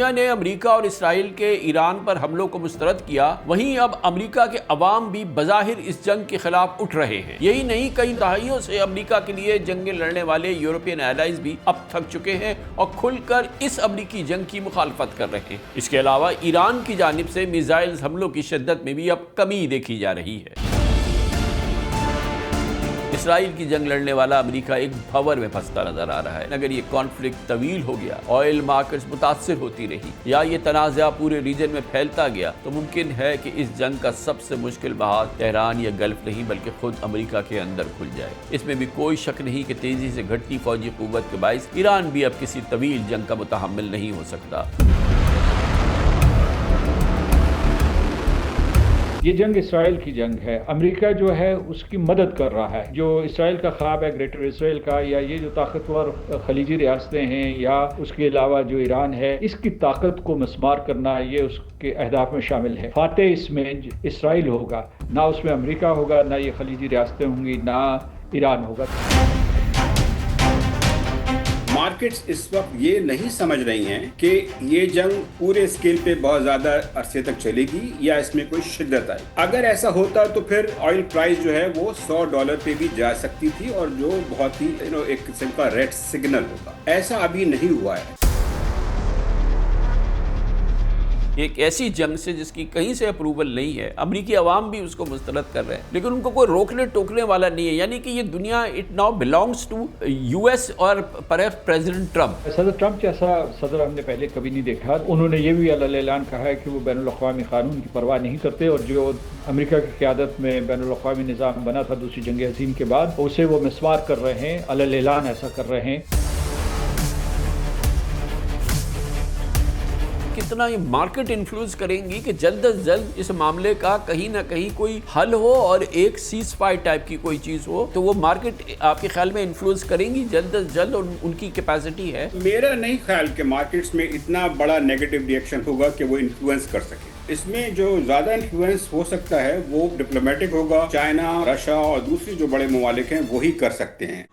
دنیا نے امریکہ اور اسرائیل کے ایران پر حملوں کو مسترد کیا، وہیں اب امریکہ کے عوام بھی بظاہر اس جنگ کے خلاف اٹھ رہے ہیں۔ یہی نہیں، کئی دہائیوں سے امریکہ کے لیے جنگیں لڑنے والے یورپین ایلائز بھی اب تھک چکے ہیں اور کھل کر اس امریکی جنگ کی مخالفت کر رہے ہیں۔ اس کے علاوہ ایران کی جانب سے میزائل حملوں کی شدت میں بھی اب کمی دیکھی جا رہی ہے۔ اسرائیل کی جنگ لڑنے والا امریکہ ایک بھنور میں پھنستا نظر آ رہا ہے۔ اگر یہ کانفلکٹ طویل ہو گیا، آئل مارکیٹس متاثر ہوتی رہی یا یہ تنازع پورے ریجن میں پھیلتا گیا تو ممکن ہے کہ اس جنگ کا سب سے مشکل محاذ تہران یا گلف نہیں بلکہ خود امریکہ کے اندر کھل جائے۔ اس میں بھی کوئی شک نہیں کہ تیزی سے گھٹتی فوجی قوت کے باعث ایران بھی اب کسی طویل جنگ کا متحمل نہیں ہو سکتا۔ یہ جنگ اسرائیل کی جنگ ہے۔ امریکہ جو ہے اس کی مدد کر رہا ہے۔ جو اسرائیل کا خواب ہے گریٹر اسرائیل کا، یا یہ جو طاقتور خلیجی ریاستیں ہیں، یا اس کے علاوہ جو ایران ہے، اس کی طاقت کو مسمار کرنا، یہ اس کے اہداف میں شامل ہے۔ فاتح اس میں اسرائیل ہوگا، نہ اس میں امریکہ ہوگا، نہ یہ خلیجی ریاستیں ہوں گی، نہ ایران ہوگا۔ مارکیٹس اس وقت یہ نہیں سمجھ رہی ہیں کہ یہ جنگ پورے اسکیل پہ بہت زیادہ عرصے تک چلے گی یا اس میں کوئی شدت آئے۔ اگر ایسا ہوتا تو پھر آئل پرائز جو ہے وہ $100 پہ بھی جا سکتی تھی اور جو بہت ہی ایک قسم کا ریڈ سگنل ہوگا۔ ایسا ابھی نہیں ہوا ہے۔ ایک ایسی جنگ سے جس کی کہیں سے اپروول نہیں ہے، امریکی عوام بھی اس کو مسترد کر رہے ہیں، لیکن ان کو کوئی روکنے ٹوکنے والا نہیں ہے۔ یعنی کہ یہ دنیا it now belongs to US اور پرہیپس پریزیڈنٹ ٹرمپ۔ صدر ٹرمپ جیسا صدر ہم نے پہلے کبھی نہیں دیکھا۔ انہوں نے یہ بھی علیہ اعلان کہا ہے کہ وہ بین الاقوامی قانون کی پرواہ نہیں کرتے، اور جو امریکہ کی قیادت میں بین الاقوامی نظام بنا تھا دوسری جنگ عظیم کے بعد، اسے وہ مسمار کر رہے ہیں، علیہ اعلان ایسا کر رہے ہیں۔ کتنا یہ مارکیٹ انفلوئنس کریں گی کہ جلد از جلد اس معاملے کا کہیں نہ کہیں کوئی حل ہو اور ایک سیز فائر ٹائپ کی کوئی چیز ہو، تو وہ مارکیٹ آپ کے خیال میں انفلوئنس کریں گی جلد از جلد، اور ان کی کیپیسٹی ہے؟ میرا نہیں خیال کہ مارکیٹس میں اتنا بڑا نیگیٹو ری ایکشن ہوگا کہ وہ انفلوئنس کر سکے۔ اس میں جو زیادہ انفلوئنس ہو سکتا ہے وہ ڈپلومیٹک ہوگا۔ چائنا، رشیا اور دوسری جو بڑے ممالک ہیں وہی کر سکتے ہیں۔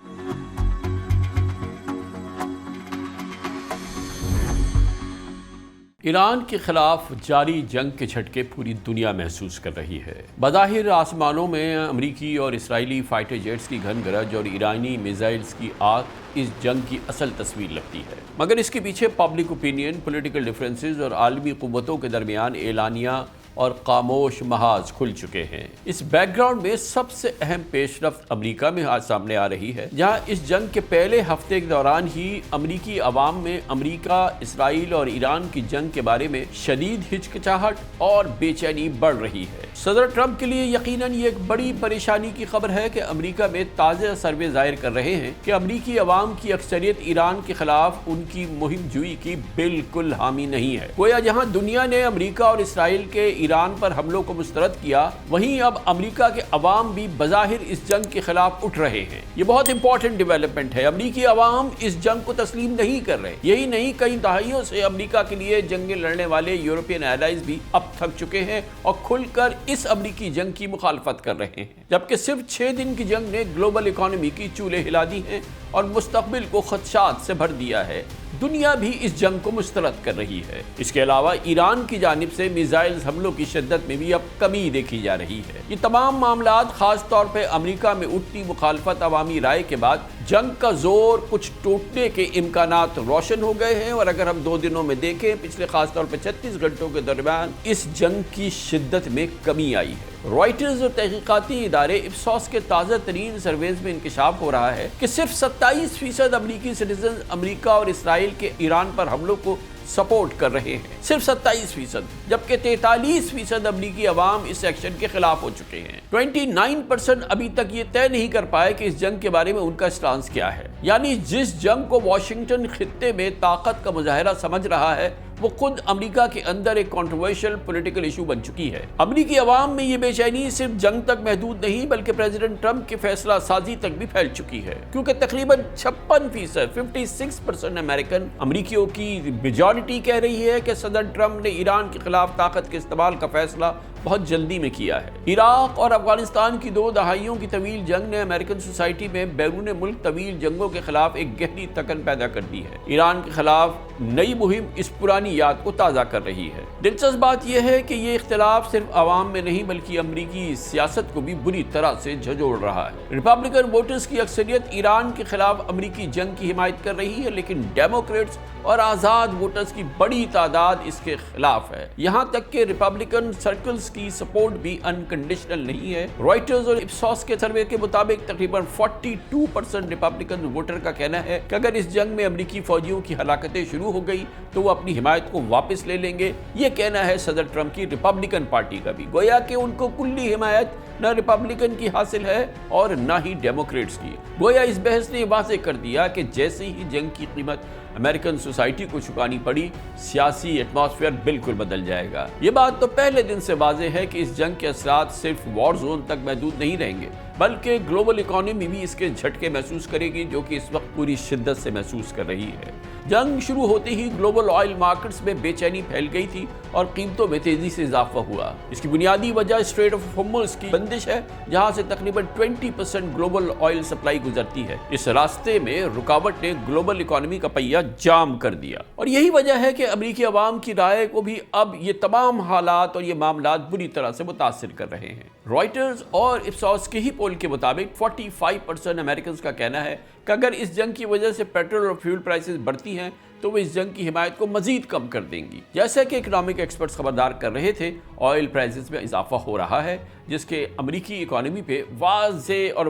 ایران کے خلاف جاری جنگ کے جھٹکے پوری دنیا محسوس کر رہی ہے۔ بظاہر آسمانوں میں امریکی اور اسرائیلی فائٹر جیٹس کی گھن گرج اور ایرانی میزائلز کی آگ اس جنگ کی اصل تصویر لگتی ہے، مگر اس کے پیچھے پبلک اوپینین، پولیٹیکل ڈیفرنسز اور عالمی قوتوں کے درمیان اعلانیہ اور خاموش محاذ کھل چکے ہیں۔ اس بیک گراؤنڈ میں سب سے اہم پیش رفت امریکہ میں آج سامنے آ رہی ہے، جہاں اس جنگ کے پہلے ہفتے کے دوران ہی امریکی عوام میں امریکہ، اسرائیل اور ایران کی جنگ کے بارے میں شدید ہچکچاہٹ اور بے چینی بڑھ رہی ہے۔ صدر ٹرمپ کے لیے یقیناً یہ ایک بڑی پریشانی کی خبر ہے کہ امریکہ میں تازہ سروے ظاہر کر رہے ہیں کہ امریکی عوام کی اکثریت ایران کے خلاف ان کی مہم جوئی کی بالکل حامی نہیں ہے۔ گویا جہاں دنیا نے امریکہ اور اسرائیل کے ایران پر حملوں کو مسترد کیا، وہیں اب امریکہ کے عوام بھی بظاہر اس جنگ کے خلاف اٹھ رہے ہیں۔ یہ بہت امپورٹنٹ ڈیولپمنٹ ہے۔ امریکی عوام اس جنگ کو تسلیم نہیں کر رہے۔ یہی نہیں، کئی دہائیوں سے امریکہ کے لیے جنگیں لڑنے والے یورپین ایلائز بھی اب تھک چکے ہیں اور کھل کر اس امریکی جنگ کی مخالفت کر رہے ہیں، جبکہ صرف 6 دن کی جنگ نے گلوبل اکانومی کی چولیں ہلا دی ہیں اور مستقبل کو خدشات سے بھر دیا ہے۔ دنیا بھی اس جنگ کو مسترد کر رہی ہے۔ اس کے علاوہ ایران کی جانب سے میزائل حملوں کی شدت میں بھی اب کمی دیکھی جا رہی ہے۔ یہ تمام معاملات خاص طور پہ امریکہ میں اٹھتی مخالفت عوامی رائے کے بعد جنگ کا زور کچھ ٹوٹنے کے امکانات روشن ہو گئے ہیں، اور اگر ہم 2 دنوں میں دیکھیں، پچھلے خاص طور پہ 36 گھنٹوں کے درمیان اس جنگ کی شدت میں کمی آئی ہے۔ رائٹرز اور تحقیقاتی ادارے اپسوس کے تازہ ترین سرویز میں انکشاف ہو رہا ہے کہ صرف 27% امریکی سٹیزنز امریکہ اور اسرائیل کے ایران پر حملوں کو سپورٹ کر رہے ہیں، صرف 27%، جبکہ 43% امریکی عوام اس ایکشن کے خلاف ہو چکے ہیں۔ 29% ابھی تک یہ طے نہیں کر پائے کہ اس جنگ کے بارے میں ان کا اسٹانس کیا ہے۔ یعنی جس جنگ کو واشنگٹن خطے میں طاقت کا مظاہرہ سمجھ رہا ہے، وہ خود امریکہ کے اندر ایک کنٹروورشل پولیٹیکل ایشو بن چکی ہے۔ امریکی عوام میں یہ بے چینی صرف جنگ تک محدود نہیں بلکہ پریزیڈنٹ ٹرمپ کی فیصلہ سازی تک بھی پھیل چکی ہے، کیونکہ تقریباً 56%، 56% امریکیوں کی میجورٹی کہہ رہی ہے کہ صدر ٹرمپ نے ایران کے خلاف طاقت کے استعمال کا فیصلہ بہت جلدی میں کیا ہے۔ عراق اور افغانستان کی 2 دہائیوں کی طویل جنگ نے امریکن سوسائٹی میں بیرون ملک طویل جنگوں کے خلاف ایک گہری تکن پیدا کر دی ہے۔ ایران کے خلاف نئی مہم اس پرانی یاد کو تازہ کر رہی ہے۔ دلچسپ بات یہ ہے کہ یہ اختلاف صرف عوام میں نہیں بلکہ امریکی سیاست کو بھی بری طرح سے جھنجھوڑ رہا ہے۔ ریپبلکن ووٹرز کی اکثریت ایران کے خلاف امریکی جنگ کی حمایت کر رہی ہے، لیکن ڈیموکریٹس اور آزاد ووٹرز کی بڑی تعداد اس کے خلاف ہے۔ یہاں تک کہ ریپبلکن سرکلز کی سپورٹ بھی انکنڈیشنل نہیں ہے۔ رائٹرز اور اپسوس کے سروے کے مطابق تقریباً 42% ریپبلکن ووٹر کا کہنا ہے کہ اگر اس جنگ میں امریکی فوجیوں کی ہلاکتیں شروع ہو گئی تو وہ اپنی حمایت کو واپس لے لیں گے۔ یہ کہنا ہے صدر ٹرمپ کی ریپبلکن پارٹی کا بھی، گویا کہ ان کو کلی حمایت نہ ریپبلکن کی حاصل ہے اور نہ ہی ڈیموکریٹس کی۔ گویا اس بحث نے واضح کر دیا کہ جیسے ہی جنگ کی قیمت امریکن سوسائٹی کو چکانی پڑی، سیاسی ایٹماسفیئر بالکل بدل جائے گا۔ یہ بات تو پہلے دن سے واضح ہے کہ اس جنگ کے اثرات صرف وار زون تک محدود نہیں رہیں گے، بلکہ گلوبل اکانومی بھی اس کے جھٹکے محسوس کرے گی، جو کہ اس وقت پوری شدت سے محسوس کر رہی ہے۔ جنگ شروع ہوتے ہی گلوبل آئل مارکیٹس میں بے چینی پھیل گئی تھی اور قیمتوں میں تیزی سے اضافہ ہوا۔ اس کی بنیادی وجہ اسٹریٹ آف ہارمز کی بندش ہے، جہاں سے تقریباً 20% گلوبل آئل سپلائی گزرتی ہے۔ اس راستے میں رکاوٹ نے گلوبل اکانومی کا پہیہ جام کر دیا، اور یہی وجہ ہے کہ امریکی عوام کی رائے کو بھی اب یہ تمام حالات اور یہ معاملات بری طرح سے متاثر کر رہے ہیں۔ رائٹرز اور اپسوس کے ہی پول کے مطابق 45% امریکنز کا کہنا ہے کہ اگر اس جنگ کی وجہ سے پیٹرول اور فیول پرائسز بڑھتی ہیں تو وہ اس جنگ کی حمایت کو مزید کم کر دیں گی۔ جیسا کہ اکنامک ایکسپرٹس خبردار کر رہے تھے، آئل پرائسز میں اضافہ ہو رہا ہے، جس کے امریکی اکانومی پہ واضح اور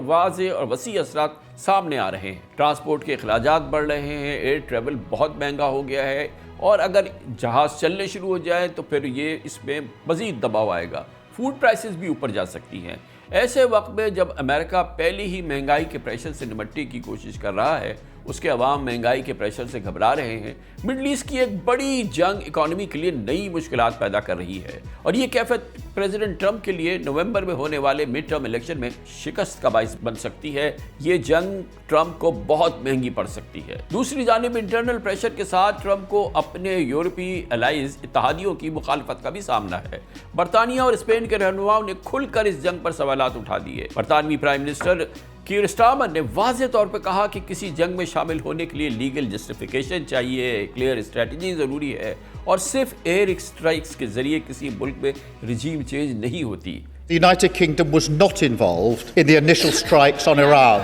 وسیع اثرات سامنے آ رہے ہیں۔ ٹرانسپورٹ کے اخراجات بڑھ رہے ہیں، ایئر ٹریول بہت مہنگا ہو گیا ہے، اور اگر جہاز چلنے شروع ہو جائیں تو پھر یہ اس میں مزید دباؤ آئے گا۔ فوڈ پرائسز بھی اوپر جا سکتی ہیں۔ ایسے وقت میں جب امریکہ پہلے ہی مہنگائی کے پریشر سے نمٹنے کی کوشش کر رہا ہے، اس کے عوام مہنگائی کے پریشر سے گھبرا رہے ہیں، مڈل ایسٹ کی ایک بڑی جنگ اکانومی کے لیے نئی مشکلات پیدا کر رہی ہے، اور یہ کیفیت پریزیڈنٹ ٹرمپ کے لیے نومبر میں ہونے والے مڈ ٹرم الیکشن میں شکست کا باعث بن سکتی ہے۔ یہ جنگ ٹرمپ کو بہت مہنگی پڑ سکتی ہے۔ دوسری جانب انٹرنل پریشر کے ساتھ ٹرمپ کو اپنے یورپی الائز اتحادیوں کی مخالفت کا بھی سامنا ہے۔ برطانیہ اور اسپین کے رہنماؤں نے کھل کر اس جنگ پر سوالات اٹھا دیے۔ برطانوی پرائم منسٹر کیر سٹارمر نے واضح طور پر کہا کہ کسی جنگ میں شامل ہونے کے لیے لیگل جسٹیفیکیشن چاہیے، کلیئر اسٹریٹجی ضروری ہے، اور صرف ایئر اسٹرائکس کے ذریعے کسی ملک میں رجیم چینج نہیں ہوتی۔ The United Kingdom was not involved in the initial strikes on Iran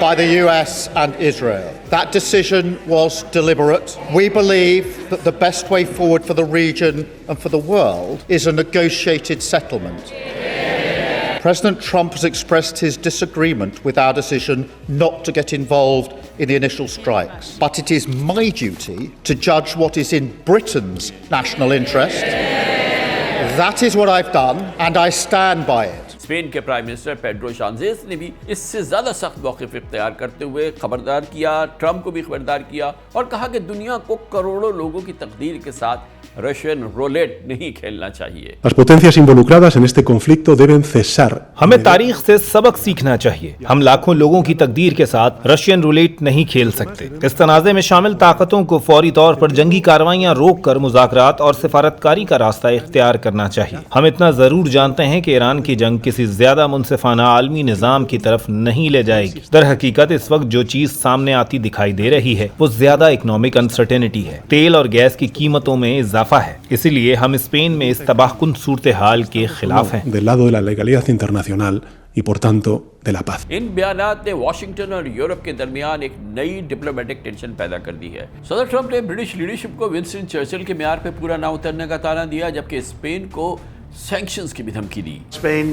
by the US and Israel. That decision was deliberate. We believe that the best way forward for the region and for the world is a negotiated settlement. President Trump has expressed his disagreement with our decision not to get involved in the initial strikes. But it is my duty to judge what is in Britain's national interest. That is what I've done, and I stand by it. Spain کے prime minister Pedro Sanchez نے بھی اس سے زیادہ سخت موقف اختیار کرتے ہوئے خبردار کیا، ٹرمپ کو بھی خبردار کیا، اور کہا کہ دنیا کو کروڑوں لوگوں کی تقدیر کے ساتھ رشین رولیٹ نہیں کھیلنا چاہیے۔ Las potencias involucradas en este conflicto deben cesar. ہمیں تاریخ سے سبق سیکھنا چاہیے۔ ہم لاکھوں لوگوں کی تقدیر کے ساتھ رشین رولیٹ نہیں کھیل سکتے۔ اس تنازع میں شامل طاقتوں کو فوری طور پر جنگی کارروائیاں روک کر مذاکرات اور سفارتکاری کا راستہ اختیار کرنا چاہیے۔ ہم اتنا ضرور جانتے ہیں کہ ایران کی جنگ کسی زیادہ منصفانہ عالمی نظام کی طرف نہیں لے جائے گی۔ در حقیقت اس وقت جو چیز سامنے آتی دکھائی دے رہی ہے وہ زیادہ اکنامک انسرٹینٹی ہے۔ تیل اور گیس کی قیمتوں میں اضافہ ہے، اسی لیے ہم اسپین میں اس تباہ کن صورتحال کے خلاف ہیں۔ Del lado de la legalidad internacional y por tanto de la paz. ان بیانات نے واشنگٹن اور یورپ کے درمیان ایک نئی ڈپلومیٹک ٹینشن پیدا کر دی ہے۔ صدر ٹرمپ نے برٹش لیڈرشپ کو ونسٹن چرچل کے معیار پہ پورا نہ اترنے کا طعنہ دیا، جبکہ اسپین کو sanctions کی بھی دھمکی دی۔ Spain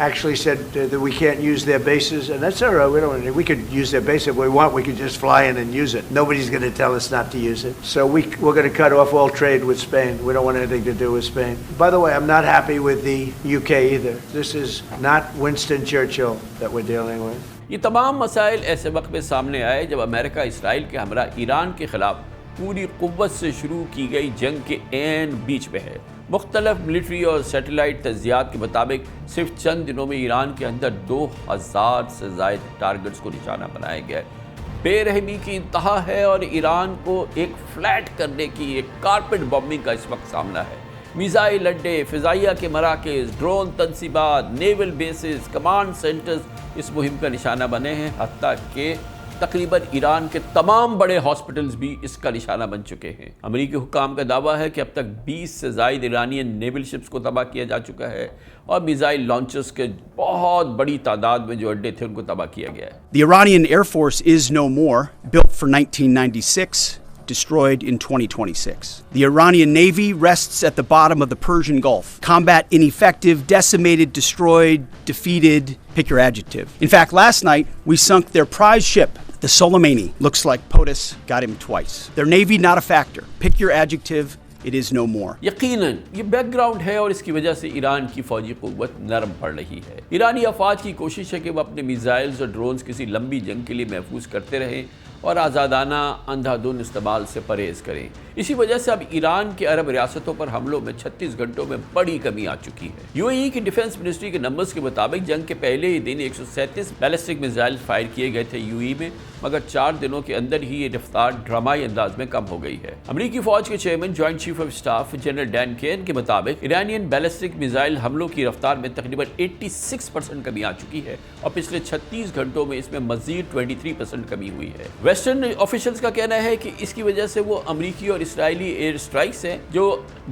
actually said that we can't use their bases, and that's all right. We could use their base if we want. We could just fly in and use it. Nobody's going to tell us not to use it. So we're going to cut off all trade with Spain. We don't want anything to do with Spain. By the way, I'm not happy with the UK either. This is not Winston Churchill that we're dealing with. یہ تمام مسائل ایسے وقت میں سامنے آئے جب امریکہ اسرائیل کے ہمراہ ایران کے خلاف پوری قوت سے شروع کی گئی جنگ کے عین بیچ میں ہے۔ مختلف ملٹری اور سیٹلائٹ تجزیات کے مطابق صرف چند دنوں میں ایران کے اندر 2000 سے زائد ٹارگٹس کو نشانہ بنایا گیا ہے۔ بے رحمی کی انتہا ہے، اور ایران کو ایک فلیٹ کرنے کی ایک کارپٹ بمبنگ کا اس وقت سامنا ہے۔ میزائل اڈے، فضائیہ کے مراکز، ڈرون تنصیبات، نیول بیسز، کمانڈ سینٹرز اس مہم کا نشانہ بنے ہیں، حتیٰ کہ تقریباً ایران کے تمام بڑے ہاسپٹلز بھی اس کا نشانہ بن چکے ہیں۔ امریکی حکام کا دعویٰ ہے کہ اب تک 20 سے زائد ایرانی نیول شپس کو تباہ کیا جا چکا ہے اور میزائل لانچرز کے بہت بڑی تعداد میں جو اڈے تھے ان کو تباہ کیا گیا ہے۔ The Iranian Air Force is no more, built for 1996, destroyed in 2026. The Iranian Navy rests at the bottom of the Persian Gulf. Combat ineffective, decimated, destroyed, defeated, pick your adjective. In fact, last night we sunk their prize ship, the Soleimani. Looks like POTUS got him twice. Their Navy not a factor. Pick your adjective. It is no more. یقیناً یہ back ground ہے اور اس کی وجہ سے ایران کی فوجی قوت نرم پڑ رہی ہے۔ ایرانی افواج کی کوشش ہے کہ وہ اپنے میزائلز اور ڈرونز کسی لمبی جنگ کے لیے محفوظ کرتے رہیں اور آزادانہ اندھا دھند استعمال سے پرہیز کریں۔ اسی وجہ سے اب ایران کے عرب ریاستوں پر حملوں میں 36 گھنٹوں میں بڑی کمی آ چکی ہے۔ یو اے ای کی ڈیفنس منسٹری کے نمبرز کے مطابق جنگ کے پہلے ہی دن 137 بیلسٹک میزائل فائر کیے گئے تھے یو اے ای میں، مگر 4 دنوں کے اندر ہی یہ رفتار ڈرامائی انداز میں کم ہو گئی ہے۔ امریکی فوج کے chairman joint chief of staff general Dan Caine کے مطابق ایرانین بیلسٹک میزائل حملوں کی رفتار میں تقریباً 86% کمی آ چکی ہے اور پچھلے 36 گھنٹوں میں اس میں مزید 23% کمی ہوئی ہے۔ ویسٹرن آفیشلز کا کہنا ہے کہ اس کی وجہ سے وہ امریکی اور اسرائیلی ایئر اسٹرائکس ہیں جو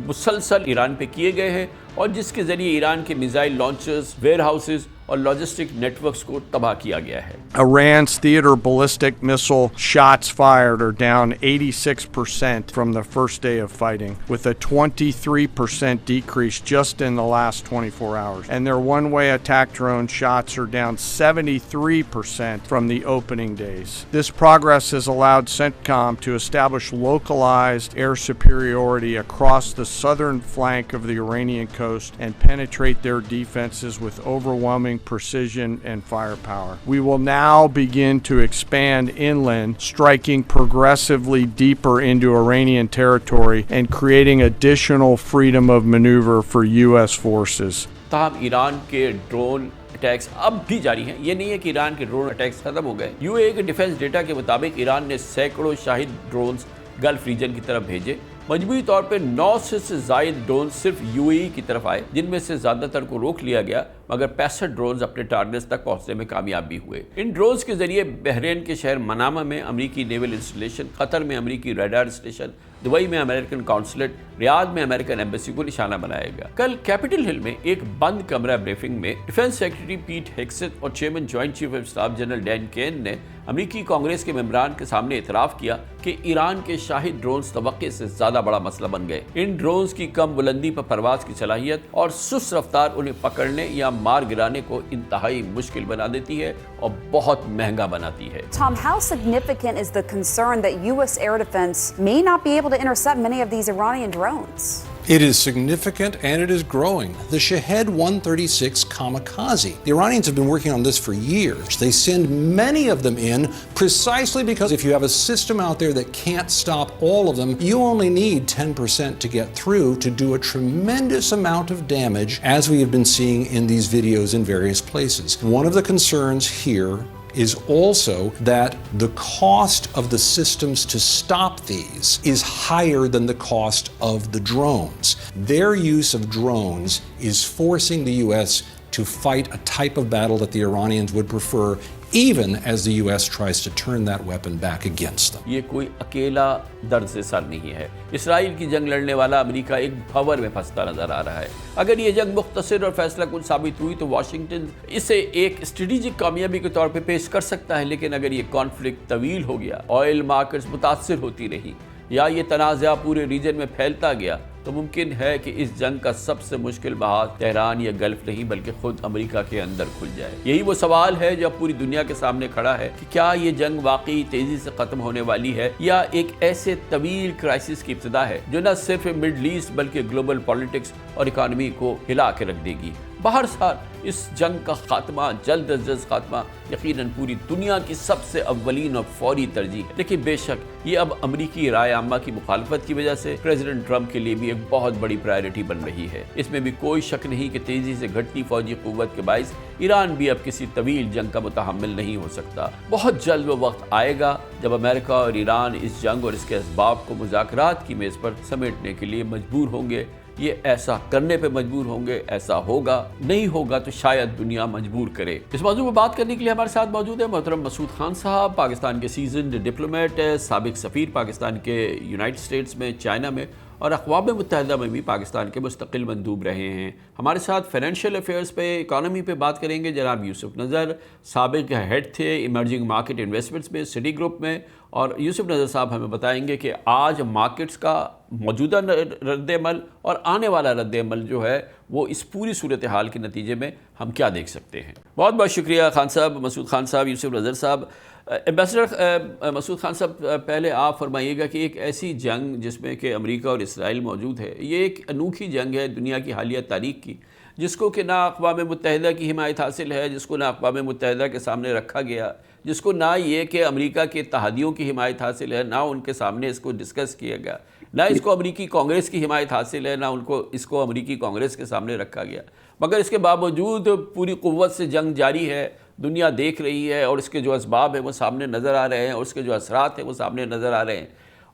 مسلسل ایران پہ کیے گئے ہیں اور جس کے ذریعے ایران کے میزائل لانچرز، ویئر ہاؤسز اور لاجسٹک نیٹ ورکس کو تباہ کیا گیا ہے۔ Iran's theater ballistic missile shots fired are down 86% from the first day of fighting, with a 23% decrease just in the last 24 hours. And their one-way attack drone shots are down 73% from the opening days. This progress has allowed CENTCOM to establish localized air superiority across the southern flank of the Iranian coast and penetrate their defenses with overwhelming precision and firepower. We will now begin to expand inland, striking progressively deeper into Iranian territory and creating additional freedom of maneuver for US forces. تاہم ایران کے drone attacks اب بھی جاری ہیں۔ یہ نہیں ہے کہ ایران کے ڈرون اٹیکس ختم ہو گئے۔ یو اے ای کے ڈیفنس ڈیٹا کے مطابق ایران نے سینکڑوں شاہد ڈرونز گلف ریجن کی طرف بھیجے۔ مجموعی طور پہ 900 سے زائد ڈرون صرف یو اے ای کی طرف آئے، جن میں سے زیادہ تر کو روک لیا گیا، مگر 65 ڈرونز اپنے ٹارگٹس تک پہنچنے میں کامیاب بھی ہوئے۔ ان ڈرونز کے ذریعے بحرین کے شہر منامہ میں امریکی نیول انسٹالیشن، قطر میں امریکی ریڈار اسٹیشن، دبئی میں امریکن کونسلیٹ، ریاض میں امریکن ایمبیسی کو نشانہ بنایا گیا۔ کل کیپٹل ہل میں ایک بند کمرہ بریفنگ میں ڈیفنس سیکرٹری پیٹ ہیگسٹ اور chairman joint chief of staff general Dan Caine نے امریکی کانگریس کے ممبران کے سامنے اعتراف کیا کہ ایران کے شاہد ڈرونز توقع سے زیادہ بڑا مسئلہ بن گئے۔ ان ڈرونز کی کم بلندی پر پرواز کی صلاحیت اور سست رفتار انہیں پکڑنے یا مار گرانے کو انتہائی مشکل بنا دیتی ہے اور بہت مہنگا بناتی ہے۔ Tom, how significant is the concern that U.S. air defense may not be able to intercept many of these Iranian drones? It is significant and it is growing. The Shahed 136 kamikaze. The Iranians have been working on this for years. They send many of them in precisely because if you have a system out there that can't stop all of them, you only need 10% to get through to do a tremendous amount of damage, as we have been seeing in these videos in various places. One of the concerns here is also that the cost of the systems to stop these is higher than the cost of the drones. Their use of drones is forcing the US to fight a type of battle that the Iranians would prefer, even as the US tries to turn that weapon back against them. یہ کوئی اکیلا درد سے سر نہیں ہے۔ اسرائیل کی جنگ لڑنے والا امریکہ ایک بھنور میں پھنستا نظر آ رہا ہے۔ اگر یہ جنگ مختصر اور فیصلہ کن ثابت ہوئی تو واشنگٹن اسے ایک اسٹریٹجک کامیابی کے طور پہ پیش کر سکتا ہے، لیکن اگر یہ کانفلکٹ طویل ہو گیا، آئل مارکیٹس متاثر ہوتی رہی یا یہ تنازع پورے ریجن میں پھیلتا گیا، تو ممکن ہے کہ اس جنگ کا سب سے مشکل محاذ تہران یا گلف نہیں بلکہ خود امریکہ کے اندر کھل جائے۔ یہی وہ سوال ہے جو اب پوری دنیا کے سامنے کھڑا ہے کہ کیا یہ جنگ واقعی تیزی سے ختم ہونے والی ہے یا ایک ایسے طویل کرائسس کی ابتدا ہے جو نہ صرف مڈل ایسٹ بلکہ گلوبل پالیٹکس اور اکانومی کو ہلا کے رکھ دے گی۔ بہرحال اس جنگ کا خاتمہ جلد از جلد خاتمہ یقیناً پوری دنیا کی سب سے اولین اور فوری ترجیح ہے، لیکن بے شک یہ اب امریکی رائے عامہ کی مخالفت کی وجہ سے پریزیڈنٹ ٹرمپ کے لیے بھی ایک بہت بڑی پرائیورٹی بن رہی ہے۔ اس میں بھی کوئی شک نہیں کہ تیزی سے گھٹتی فوجی قوت کے باعث ایران بھی اب کسی طویل جنگ کا متحمل نہیں ہو سکتا۔ بہت جلد وہ وقت آئے گا جب امریکہ اور ایران اس جنگ اور اس کے اسباب کو مذاکرات کی میز پر سمیٹنے کے لیے مجبور ہوں گے، یہ ایسا کرنے پہ مجبور ہوں گے، ایسا ہوگا، نہیں ہوگا تو شاید دنیا مجبور کرے۔ اس موضوع پر بات کرنے کے لیے ہمارے ساتھ موجود ہیں محترم مسعود خان صاحب، پاکستان کے سیزنڈ ڈپلومیٹ، سابق سفیر پاکستان کے یونائٹڈ اسٹیٹس میں، چائنا میں اور اقوام متحدہ میں بھی پاکستان کے مستقل مندوب رہے ہیں۔ ہمارے ساتھ فائنینشیل افیئرز پہ، اکانومی پہ بات کریں گے جناب یوسف نظر، سابق ہیڈ تھے ایمرجنگ مارکیٹ انویسٹمنٹس میں سٹی گروپ میں، اور یوسف نظر صاحب ہمیں بتائیں گے کہ آج مارکیٹس کا موجودہ رد عمل اور آنے والا رد عمل جو ہے وہ اس پوری صورتحال کے نتیجے میں ہم کیا دیکھ سکتے ہیں۔ بہت بہت شکریہ خان صاحب، مسعود خان صاحب، یوسف نظر صاحب۔ ایمبیسڈر مسعود خان صاحب، پہلے آپ فرمائیے گا کہ ایک ایسی جنگ جس میں کہ امریکہ اور اسرائیل موجود ہے، یہ ایک انوکھی جنگ ہے دنیا کی حالیہ تاریخ کی، جس کو کہ نہ اقوام متحدہ کی حمایت حاصل ہے، جس کو نہ اقوام متحدہ کے سامنے رکھا گیا، جس کو نہ یہ کہ امریکہ کے اتحادیوں کی حمایت حاصل ہے، نہ ان کے سامنے اس کو ڈسکس کیا گیا، نہ اس کو امریکی کانگریس کی حمایت حاصل ہے، نہ اس کو امریکی کانگریس کے سامنے رکھا گیا، مگر اس کے باوجود پوری قوت سے جنگ جاری ہے، دنیا دیکھ رہی ہے، اور اس کے جو اسباب ہیں وہ سامنے نظر آ رہے ہیں، اور اس کے جو اثرات ہیں وہ سامنے نظر آ رہے ہیں،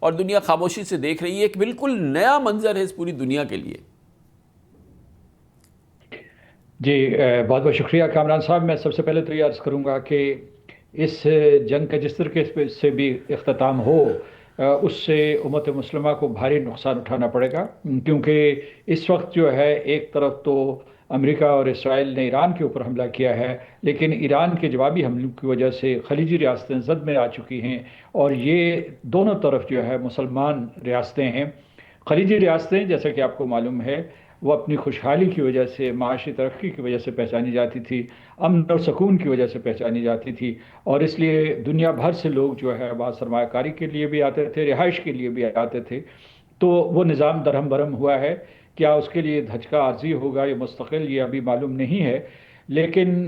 اور دنیا خاموشی سے دیکھ رہی ہے۔ ایک بالکل نیا منظر ہے اس پوری دنیا کے لیے۔ جی بہت بہت شکریہ کامران صاحب۔ میں سب سے پہلے تو یہ عرض کروں گا کہ اس جنگ کا جس طریقے سے بھی اختتام ہو، اس سے امت مسلمہ کو بھاری نقصان اٹھانا پڑے گا، کیونکہ اس وقت جو ہے ایک طرف تو امریکہ اور اسرائیل نے ایران کے اوپر حملہ کیا ہے، لیکن ایران کے جوابی حملوں کی وجہ سے خلیجی ریاستیں زد میں آ چکی ہیں، اور یہ دونوں طرف جو ہے مسلمان ریاستیں ہیں۔ خلیجی ریاستیں جیسا کہ آپ کو معلوم ہے وہ اپنی خوشحالی کی وجہ سے، معاشی ترقی کی وجہ سے پہچانی جاتی تھی، امن اور سکون کی وجہ سے پہچانی جاتی تھی، اور اس لیے دنیا بھر سے لوگ جو ہے وہاں سرمایہ کاری کے لیے بھی آتے تھے، رہائش کے لیے بھی آتے تھے۔ تو وہ نظام درہم برہم ہوا ہے، کیا اس کے لیے دھچکا عارضی ہوگا یا مستقل، یہ ابھی معلوم نہیں ہے، لیکن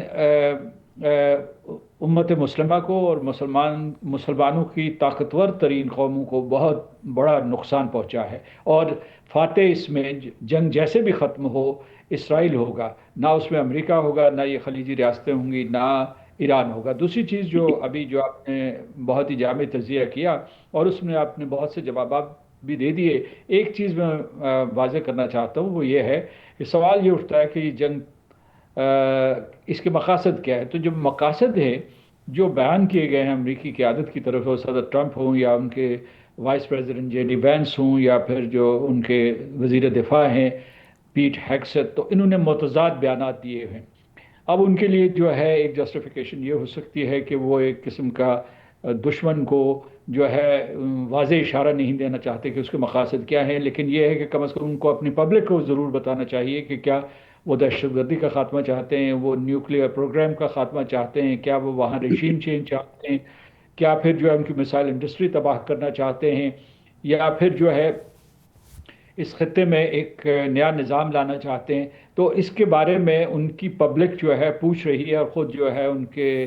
امت مسلمہ کو اور مسلمانوں کی طاقتور ترین قوموں کو بہت بڑا نقصان پہنچا ہے، اور فاتح اس میں جنگ جیسے بھی ختم ہو اسرائیل ہوگا، نہ اس میں امریکہ ہوگا، نہ یہ خلیجی ریاستیں ہوں گی، نہ ایران ہوگا۔ دوسری چیز جو آپ نے بہت ہی جامع تجزیہ کیا اور اس میں آپ نے بہت سے جوابات بھی دے دیے، ایک چیز میں واضح کرنا چاہتا ہوں، وہ یہ ہے کہ سوال یہ اٹھتا ہے کہ یہ جنگ اس کے مقاصد کیا ہے؟ تو جو مقاصد ہیں جو بیان کیے گئے ہیں امریکی قیادت کی طرف، صدر ٹرمپ ہوں یا ان کے vice president J D Vance ہوں یا پھر جو ان کے وزیر دفاع ہیں پیٹ ہیگسیت، تو انہوں نے متضاد بیانات دیے ہیں۔ اب ان کے لیے جو ہے ایک جسٹیفیکیشن یہ ہو سکتی ہے کہ وہ ایک قسم کا دشمن کو جو ہے واضح اشارہ نہیں دینا چاہتے کہ اس کے مقاصد کیا ہیں، لیکن یہ ہے کہ کم از کم ان کو اپنی پبلک کو ضرور بتانا چاہیے کہ کیا وہ دہشت گردی کا خاتمہ چاہتے ہیں، وہ نیوکلیئر پروگرام کا خاتمہ چاہتے ہیں، کیا وہ وہاں ریجیم چینج چاہتے ہیں، کیا پھر جو ہے ان کی میسائل انڈسٹری تباہ کرنا چاہتے ہیں، یا پھر جو ہے اس خطے میں ایک نیا نظام لانا چاہتے ہیں۔ تو اس کے بارے میں ان کی پبلک جو ہے پوچھ رہی ہے، اور خود جو ہے ان کے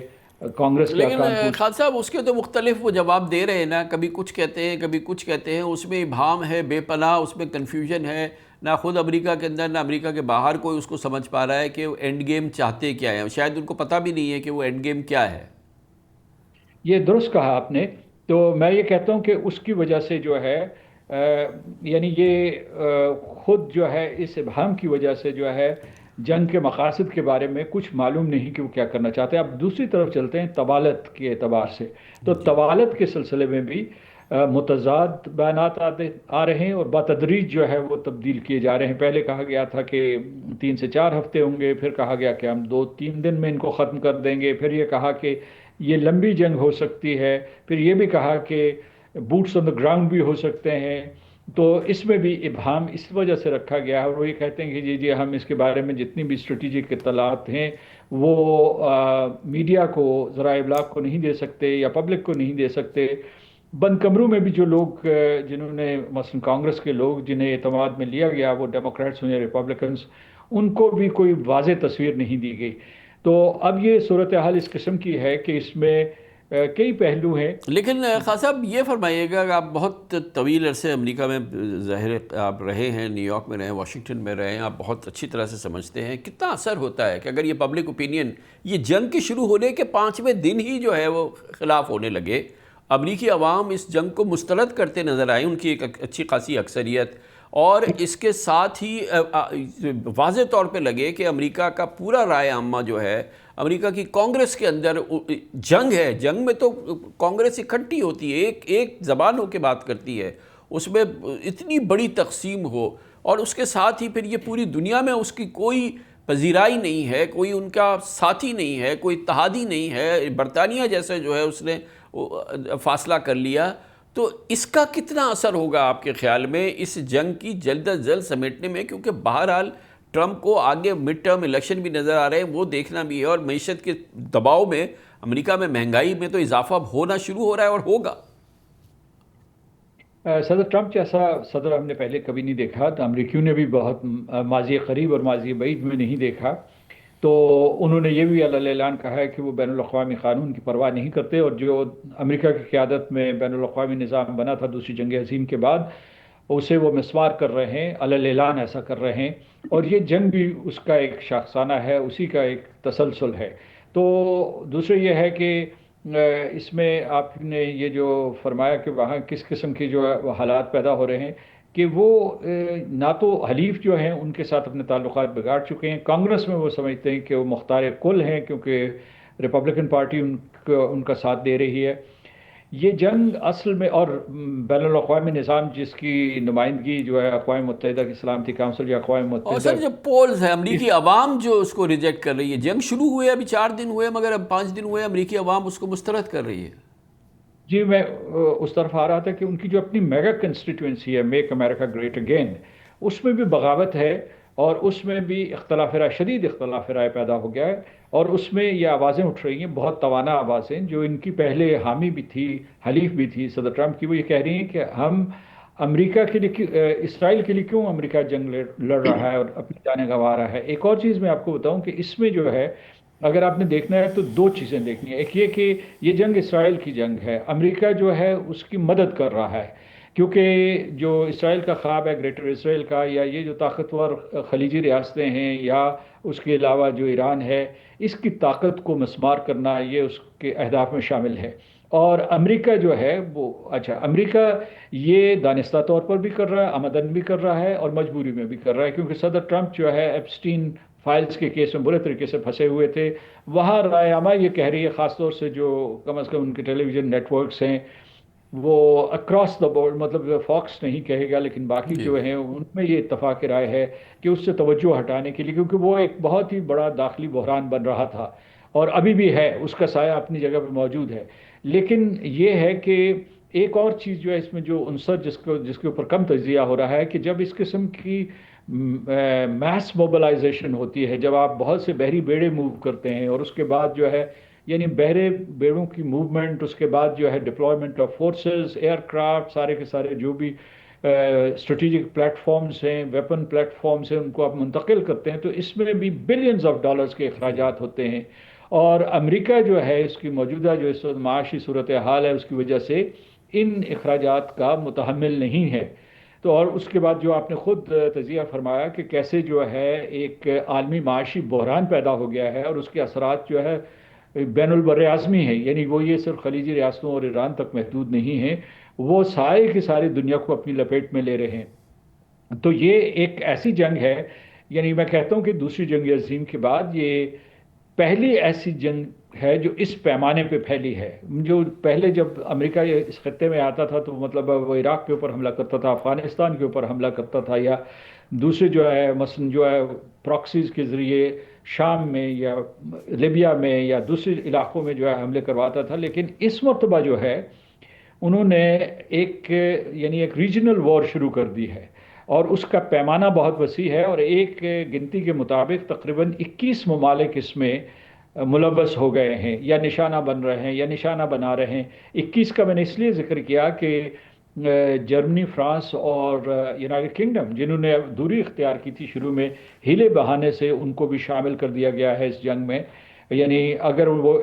کانگریس کے لیکن خان صاحب اس کے تو مختلف وہ جواب دے رہے ہیں نا، کبھی کچھ کہتے ہیں کبھی کچھ کہتے ہیں، اس میں ابہام ہے بے پناہ، اس میں کنفیوژن ہے، نہ خود امریکہ کے اندر نہ امریکہ کے باہر کوئی اس کو سمجھ پا رہا ہے کہ وہ اینڈ گیم چاہتے کیا ہے، شاید ان کو پتہ بھی نہیں ہے کہ وہ اینڈ گیم کیا ہے۔ یہ درست کہا آپ نے۔ تو میں یہ کہتا ہوں کہ اس کی وجہ سے جو ہے یعنی یہ خود جو ہے اس ابہام کی وجہ سے جو ہے جنگ کے مقاصد کے بارے میں کچھ معلوم نہیں کہ وہ کیا کرنا چاہتے ہیں۔ اب دوسری طرف چلتے ہیں طوالت کے اعتبار سے، تو طوالت کے سلسلے میں بھی متضاد بیانات آ رہے ہیں، اور بتدریج جو ہے وہ تبدیل کیے جا رہے ہیں۔ پہلے کہا گیا تھا کہ 3 سے 4 ہفتے ہوں گے، پھر کہا گیا کہ ہم 2-3 دن میں ان کو ختم کر دیں گے، پھر یہ کہا کہ یہ لمبی جنگ ہو سکتی ہے، پھر یہ بھی کہا کہ بوٹس آن دا گراؤنڈ بھی ہو سکتے ہیں۔ تو اس میں بھی ابہام اس وجہ سے رکھا گیا ہے، اور وہ یہ کہتے ہیں کہ جی ہم اس کے بارے میں جتنی بھی اسٹریٹجک اطلاعات ہیں وہ میڈیا کو، ذرائع ابلاغ کو نہیں دے سکتے یا پبلک کو نہیں دے سکتے۔ بند کمروں میں بھی جو لوگ جنہوں نے مثلا کانگریس کے لوگ جنہیں اعتماد میں لیا گیا، وہ ڈیموکریٹس ہوں یا ریپبلکنس، ان کو بھی کوئی واضح تصویر نہیں دی گئی۔ تو اب یہ صورتحال اس قسم کی ہے کہ اس میں کئی پہلو ہیں۔ لیکن خان صاحب یہ فرمائیے گا کہ آپ بہت طویل عرصے امریکہ میں ظاہر آپ رہے ہیں، نیو یارک میں رہے ہیں، واشنگٹن میں رہے ہیں، آپ بہت اچھی طرح سے سمجھتے ہیں کتنا اثر ہوتا ہے کہ اگر یہ پبلک اوپینین یہ جنگ کے شروع ہونے کے 5ویں دن ہی جو ہے وہ خلاف ہونے لگے، امریکی عوام اس جنگ کو مسترد کرتے نظر آئے، ان کی ایک اچھی خاصی اکثریت، اور اس کے ساتھ ہی واضح طور پہ لگے کہ امریکہ کا پورا رائے عامہ جو ہے امریکہ کی کانگریس کے اندر جنگ ہے. جنگ میں تو کانگریس اکٹھی ہوتی ہے, ایک زبان ہو کے بات کرتی ہے, اس میں اتنی بڑی تقسیم ہو اور اس کے ساتھ ہی پھر یہ پوری دنیا میں اس کی کوئی پذیرائی نہیں ہے, کوئی ان کا ساتھی نہیں ہے, کوئی اتحادی نہیں ہے. برطانیہ جیسے جو ہے اس نے فاصلہ کر لیا. تو اس کا کتنا اثر ہوگا آپ کے خیال میں اس جنگ کی جلد از جلد سمیٹنے میں, کیونکہ بہرحال ٹرمپ کو آگے مڈ ٹرم الیکشن بھی نظر آ رہے ہیں, وہ دیکھنا بھی ہے, اور معیشت کے دباؤ میں امریکہ میں مہنگائی میں تو اضافہ ہونا شروع ہو رہا ہے اور ہوگا. صدر ٹرمپ جیسا صدر ہم نے پہلے کبھی نہیں دیکھا, تو امریکیوں نے بھی بہت ماضی قریب اور ماضی بعید میں نہیں دیکھا. تو انہوں نے یہ بھی اعلان کہا ہے کہ وہ بین الاقوامی قانون کی پرواہ نہیں کرتے, اور جو امریکہ کی قیادت میں بین الاقوامی نظام بنا تھا دوسری جنگ عظیم کے بعد, اسے وہ مسمار کر رہے ہیں, اعلان ایسا کر رہے ہیں. اور یہ جنگ بھی اس کا ایک شاخسانہ ہے, اسی کا ایک تسلسل ہے. تو دوسرے یہ ہے کہ اس میں آپ نے یہ جو فرمایا کہ وہاں کس قسم کے جو حالات پیدا ہو رہے ہیں, کہ وہ نہ تو حلیف جو ہیں ان کے ساتھ اپنے تعلقات بگاڑ چکے ہیں. کانگریس میں وہ سمجھتے ہیں کہ وہ مختار کل ہیں کیونکہ ریپبلکن پارٹی ان کا ساتھ دے رہی ہے. یہ جنگ اصل میں, اور بین الاقوامی نظام جس کی نمائندگی جو ہے اقوام متحدہ کی سلامتی کونسل یا اقوام متحدہ, اور سر جب پولز ہیں امریکی عوام جو اس کو ریجیکٹ کر رہی ہے, جنگ شروع ہوئے ابھی 4 دن ہوئے مگر اب 5 دن ہوئے, امریکی عوام اس کو مسترد کر رہی ہے. جی میں اس طرف آ رہا تھا کہ ان کی جو اپنی میگا کنسٹیٹوئنسی ہے میک امریکہ گریٹ اگین, اس میں بھی بغاوت ہے, اور اس میں بھی اختلاف رائے, شدید اختلاف رائے پیدا ہو گیا ہے. اور اس میں یہ آوازیں اٹھ رہی ہیں, بہت توانا آوازیں, جو ان کی پہلے حامی بھی تھی, حلیف بھی تھی صدر ٹرمپ کی. وہ یہ کہہ رہی ہیں کہ ہم امریکہ کے لیے, اسرائیل کے لیے کیوں امریکہ جنگ لڑ رہا ہے اور اپنی جانیں گنوا رہا ہے. ایک اور چیز میں آپ کو بتاؤں کہ اس میں جو ہے اگر آپ نے دیکھنا ہے تو 2 چیزیں دیکھنی ہیں. ایک یہ کہ یہ جنگ اسرائیل کی جنگ ہے, امریکہ جو ہے اس کی مدد کر رہا ہے, کیونکہ جو اسرائیل کا خواب ہے گریٹر اسرائیل کا, یا یہ جو طاقتور خلیجی ریاستیں ہیں, یا اس کے علاوہ جو ایران ہے, اس کی طاقت کو مسمار کرنا, یہ اس کے اہداف میں شامل ہے. اور امریکہ جو ہے وہ امریکہ یہ دانستہ طور پر بھی کر رہا ہے, آمدن بھی کر رہا ہے, اور مجبوری میں بھی کر رہا ہے, کیونکہ صدر ٹرمپ جو ہے ایپسٹین فائلز کے کیس میں برے طریقے سے پھنسے ہوئے تھے. وہاں رائے عامہ یہ کہہ رہی ہے, خاص طور سے جو کم از کم ان کے ٹیلی ویژن نیٹ ورکس ہیں, وہ اکراس دا بورڈ, مطلب فاکس نہیں کہے گا لیکن باقی جو ہیں ان میں یہ اتفاق رائے ہے کہ اس سے توجہ ہٹانے کے لیے, کیونکہ وہ ایک بہت ہی بڑا داخلی بحران بن رہا تھا, اور ابھی بھی ہے, اس کا سایہ اپنی جگہ پہ موجود ہے. لیکن یہ ہے کہ ایک اور چیز جو ہے اس میں جو عنصر جس کے اوپر کم تجزیہ ہو رہا ہے, کہ جب اس قسم کی میس موبلائزیشن ہوتی ہے, جب آپ بہت سے بحری بیڑے موو کرتے ہیں, اور اس کے بعد جو ہے یعنی بحرے بیڑوں کی موومنٹ, اس کے بعد جو ہے deployment of forces, aircraft, سارے کے سارے جو بھی اسٹریٹجک پلیٹ فارمز ہیں, ویپن پلیٹ فارمز ہیں, ان کو آپ منتقل کرتے ہیں, تو اس میں بھی بلینز آف ڈالرز کے اخراجات ہوتے ہیں. اور امریکہ جو ہے اس کی موجودہ جو اس معاشی صورتحال ہے, اس کی وجہ سے ان اخراجات کا متحمل نہیں ہے. تو اور اس کے بعد جو آپ نے خود تجزیہ فرمایا کہ کیسے جو ہے ایک عالمی معاشی بحران پیدا ہو گیا ہے, اور اس کے اثرات جو ہے بین البر اعظمی ہیں, یعنی وہ یہ صرف خلیجی ریاستوں اور ایران تک محدود نہیں ہیں, وہ سارے کی ساری دنیا کو اپنی لپیٹ میں لے رہے ہیں. تو یہ ایک ایسی جنگ ہے, یعنی میں کہتا ہوں کہ دوسری جنگ عظیم کے بعد یہ پہلی ایسی جنگ ہے جو اس پیمانے پہ پھیلی ہے. جو پہلے جب امریکہ اس خطے میں آتا تھا تو مطلب وہ عراق کے اوپر حملہ کرتا تھا, افغانستان کے اوپر حملہ کرتا تھا, یا دوسرے جو ہے مثلا جو ہے پراکسیز کے ذریعے شام میں یا لیبیا میں یا دوسرے علاقوں میں جو ہے حملے کرواتا تھا. لیکن اس مرتبہ جو ہے انہوں نے ایک ریجنل وار شروع کر دی ہے, اور اس کا پیمانہ بہت وسیع ہے, اور ایک گنتی کے مطابق تقریباً 21 ممالک اس میں ملوث ہو گئے ہیں, یا نشانہ بن رہے ہیں, یا نشانہ بنا رہے ہیں. 21 کا میں نے اس لیے ذکر کیا کہ جرمنی, فرانس اور یونائیٹڈ کنگڈم, جنہوں نے دوری اختیار کی تھی شروع میں, ہیلے بہانے سے ان کو بھی شامل کر دیا گیا ہے اس جنگ میں. یعنی اگر وہ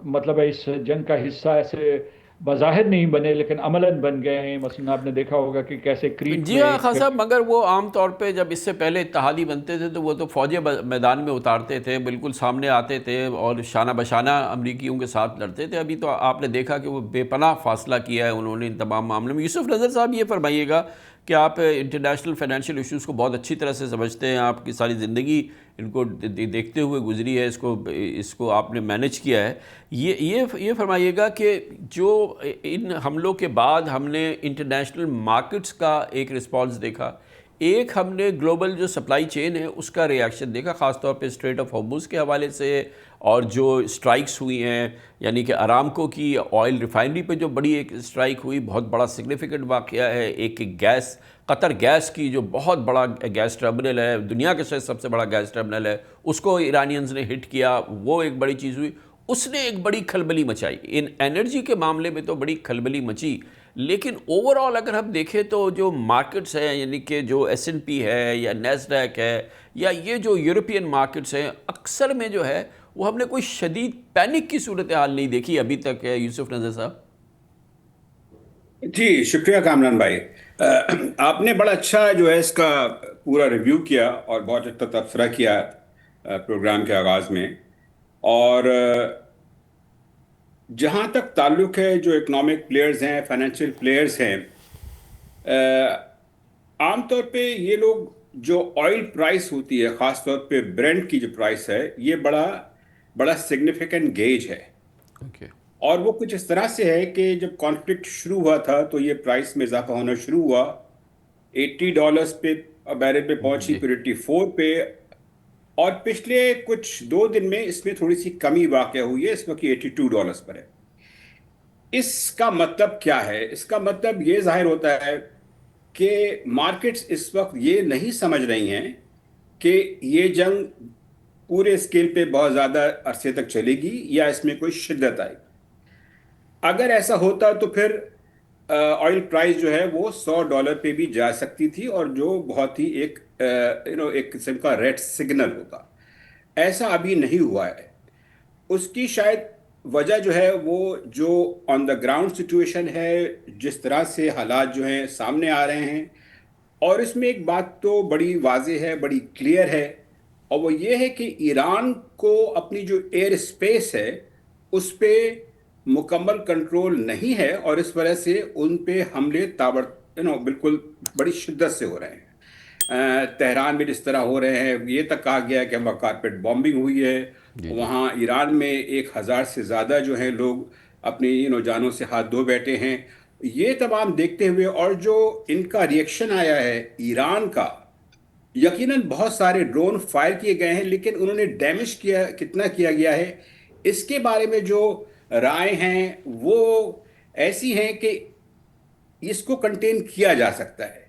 مطلب اس جنگ کا حصہ ایسے بظاہر نہیں بنے لیکن عملاً بن گئے ہیں. مثلا آپ نے دیکھا ہوگا کہ کیسے کریٹ جی ہاں خان صاحب, مگر وہ عام طور پہ جب اس سے پہلے اتحادی بنتے تھے تو وہ تو فوجیں میدان میں اتارتے تھے, بالکل سامنے آتے تھے اور شانہ بشانہ امریکیوں کے ساتھ لڑتے تھے. ابھی تو آپ نے دیکھا کہ وہ بے پناہ فاصلہ کیا ہے انہوں نے ان تمام معاملوں میں. یوسف نظر صاحب یہ فرمائیے گا کہ آپ انٹرنیشنل فائنینشیل ایشوز کو بہت اچھی طرح سے سمجھتے ہیں, آپ کی ساری زندگی ان کو دیکھتے ہوئے گزری ہے, اس کو آپ نے مینج کیا ہے. یہ فرمائیے گا کہ جو ان حملوں کے بعد ہم نے انٹرنیشنل مارکیٹس کا ایک رسپانس دیکھا, ایک ہم نے گلوبل جو سپلائی چین ہے اس کا ریاکشن دیکھا, خاص طور پہ اسٹریٹ آف ہارمز کے حوالے سے, اور جو اسٹرائکس ہوئی ہیں, یعنی کہ ارامکو کی آئل ریفائنری پہ جو بڑی ایک اسٹرائک ہوئی, بہت بڑا سگنیفیکنٹ واقعہ ہے. ایک گیس, قطر گیس کی جو بہت بڑا گیس ٹرمنل ہے, دنیا کا شاید سب سے بڑا گیس ٹرمنل ہے, اس کو ایرانینز نے ہٹ کیا, وہ ایک بڑی چیز ہوئی. اس نے ایک بڑی کھلبلی مچائی. ان انرجی کے معاملے میں تو بڑی کھلبلی مچی, لیکن اوور آل اگر ہم دیکھیں تو جو مارکیٹس ہیں, یعنی کہ جو S&P ہے یا نیسڈیک ہے یا یہ جو یورپین مارکیٹس ہیں, اکثر میں جو ہے وہ ہم نے کوئی شدید پینک کی صورتحال نہیں دیکھی ابھی تک ہے. یوسف نذر صاحب. جی شکریہ کامران بھائی, آپ نے بڑا اچھا جو ہے اس کا پورا ریویو کیا اور بہت اچھا تبصرہ کیا پروگرام کے آغاز میں. اور جہاں تک تعلق ہے جو اکنامک پلیئرز ہیں, فائنینشیل پلیئرز ہیں, عام طور پہ یہ لوگ جو آئل پرائس ہوتی ہے, خاص طور پہ برینٹ کی جو پرائس ہے, یہ بڑا سگنیفیکنٹ گیج ہے. اور وہ کچھ اس طرح سے ہے کہ جب کانفلکٹ شروع ہوا تھا تو یہ پرائس میں اضافہ ہونا شروع ہوا, $80 پہ بیرل پہ پہنچی, پھر 84 پہ, اور پچھلے کچھ 2 دن میں اس میں تھوڑی سی کمی واقع ہوئی ہے, اس وقت $82 پر ہے. اس کا مطلب کیا ہے؟ اس کا مطلب یہ ظاہر ہوتا ہے کہ مارکیٹس اس وقت یہ نہیں سمجھ رہی ہیں کہ یہ جنگ پورے اسکیل پہ بہت زیادہ عرصے تک چلے گی یا اس میں کوئی شدت آئے. اگر ایسا ہوتا تو پھر آئل پرائس جو ہے وہ $100 پہ بھی جا سکتی تھی, اور جو بہت ہی ایک قسم کا ریڈ سگنل ہوتا. ایسا ابھی نہیں ہوا ہے. اس کی شاید وجہ جو ہے وہ جو آن دا گراؤنڈ سچویشن ہے, جس طرح سے حالات جو ہیں سامنے آ رہے ہیں, اور اس میں ایک بات تو بڑی واضح ہے, بڑی کلیئر ہے, اور وہ یہ ہے کہ ایران کو اپنی جو ایئر اسپیس ہے اس پہ مکمل کنٹرول نہیں ہے, اور اس وجہ سے ان پہ حملے بالکل بڑی شدت سے ہو رہے ہیں. تہران میں جس طرح ہو رہے ہیں, یہ تک کہا گیا ہے کہ وہاں کارپیٹ بامبنگ ہوئی ہے, وہاں ایران میں 1000 سے زیادہ جو ہیں لوگ اپنی جانوں سے ہاتھ دھو بیٹھے ہیں. یہ تمام دیکھتے ہوئے اور جو ان کا ریئیکشن آیا ہے ایران کا, یقیناً بہت سارے ڈرون فائر کیے گئے ہیں, لیکن انہوں نے ڈیمیج کتنا کیا گیا ہے اس کے بارے میں جو رائے ہیں وہ ایسی ہیں کہ اس کو کنٹین کیا جا سکتا ہے.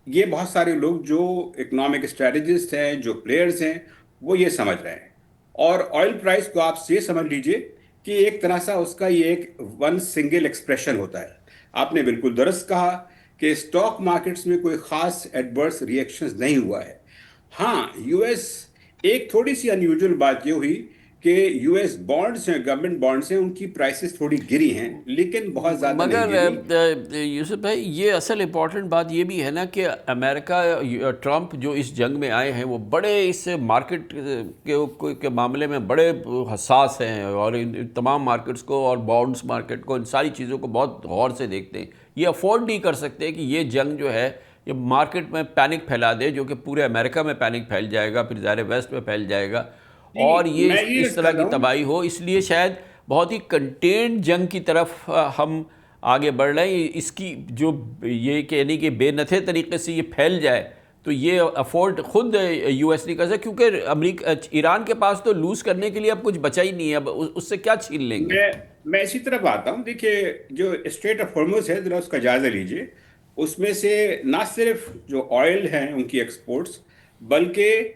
یہ بہت سارے لوگ جو اکنامک اسٹریٹجسٹ ہیں, جو پلیئرز ہیں, وہ یہ سمجھ رہے ہیں. اور آئل پرائس کو آپ یہ سمجھ لیجئے کہ ایک طرح سے اس کا یہ ایک ون سنگل ایکسپریشن ہوتا ہے. آپ نے بالکل درست کہا کہ اسٹاک مارکیٹس میں کوئی خاص ایڈورس ریئیکشنز نہیں ہوا ہے. ہاں US ایک تھوڑی سی انیوژل بات یہ ہوئی کہ US بانڈز ہیں, گورنمنٹ بانڈز ہیں, ان کی پرائسز تھوڑی گری ہیں, لیکن بہت زیادہ نہیں گری. مگر یوسف بھائی یہ اصل امپورٹنٹ بات یہ بھی ہے نا کہ امریکہ, ٹرمپ جو اس جنگ میں آئے ہیں وہ بڑے اس مارکیٹ کے معاملے میں بڑے حساس ہیں, اور ان تمام مارکیٹس کو اور بانڈز مارکیٹ کو, ان ساری چیزوں کو بہت غور سے دیکھتے ہیں. یہ افورڈ نہیں کر سکتے کہ یہ جنگ جو ہے یہ مارکیٹ میں پینک پھیلا دے, جو کہ پورے امریکہ میں پینک پھیل جائے گا, پھر ظاہر ویسٹ میں پھیل جائے گا, اور یہ اس طرح کی تباہی ہو. اس لیے شاید بہت ہی کنٹینڈ جنگ کی طرف ہم آگے بڑھ رہے ہیں. اس کی جو یہ کہنے کہ بے نتھے طریقے سے یہ پھیل جائے تو یہ افورڈ خود US نہیں کر سکتا, کیونکہ ایران کے پاس تو لوز کرنے کے لیے اب کچھ بچا ہی نہیں ہے, اب اس سے کیا چھین لیں گے. میں اسی طرف آتا ہوں. دیکھیے جو اسٹریٹ آف ہارمز ہے, ذرا اس کا جائزہ لیجئے. اس میں سے نہ صرف جو آئل ہیں ان کی ایکسپورٹس, بلکہ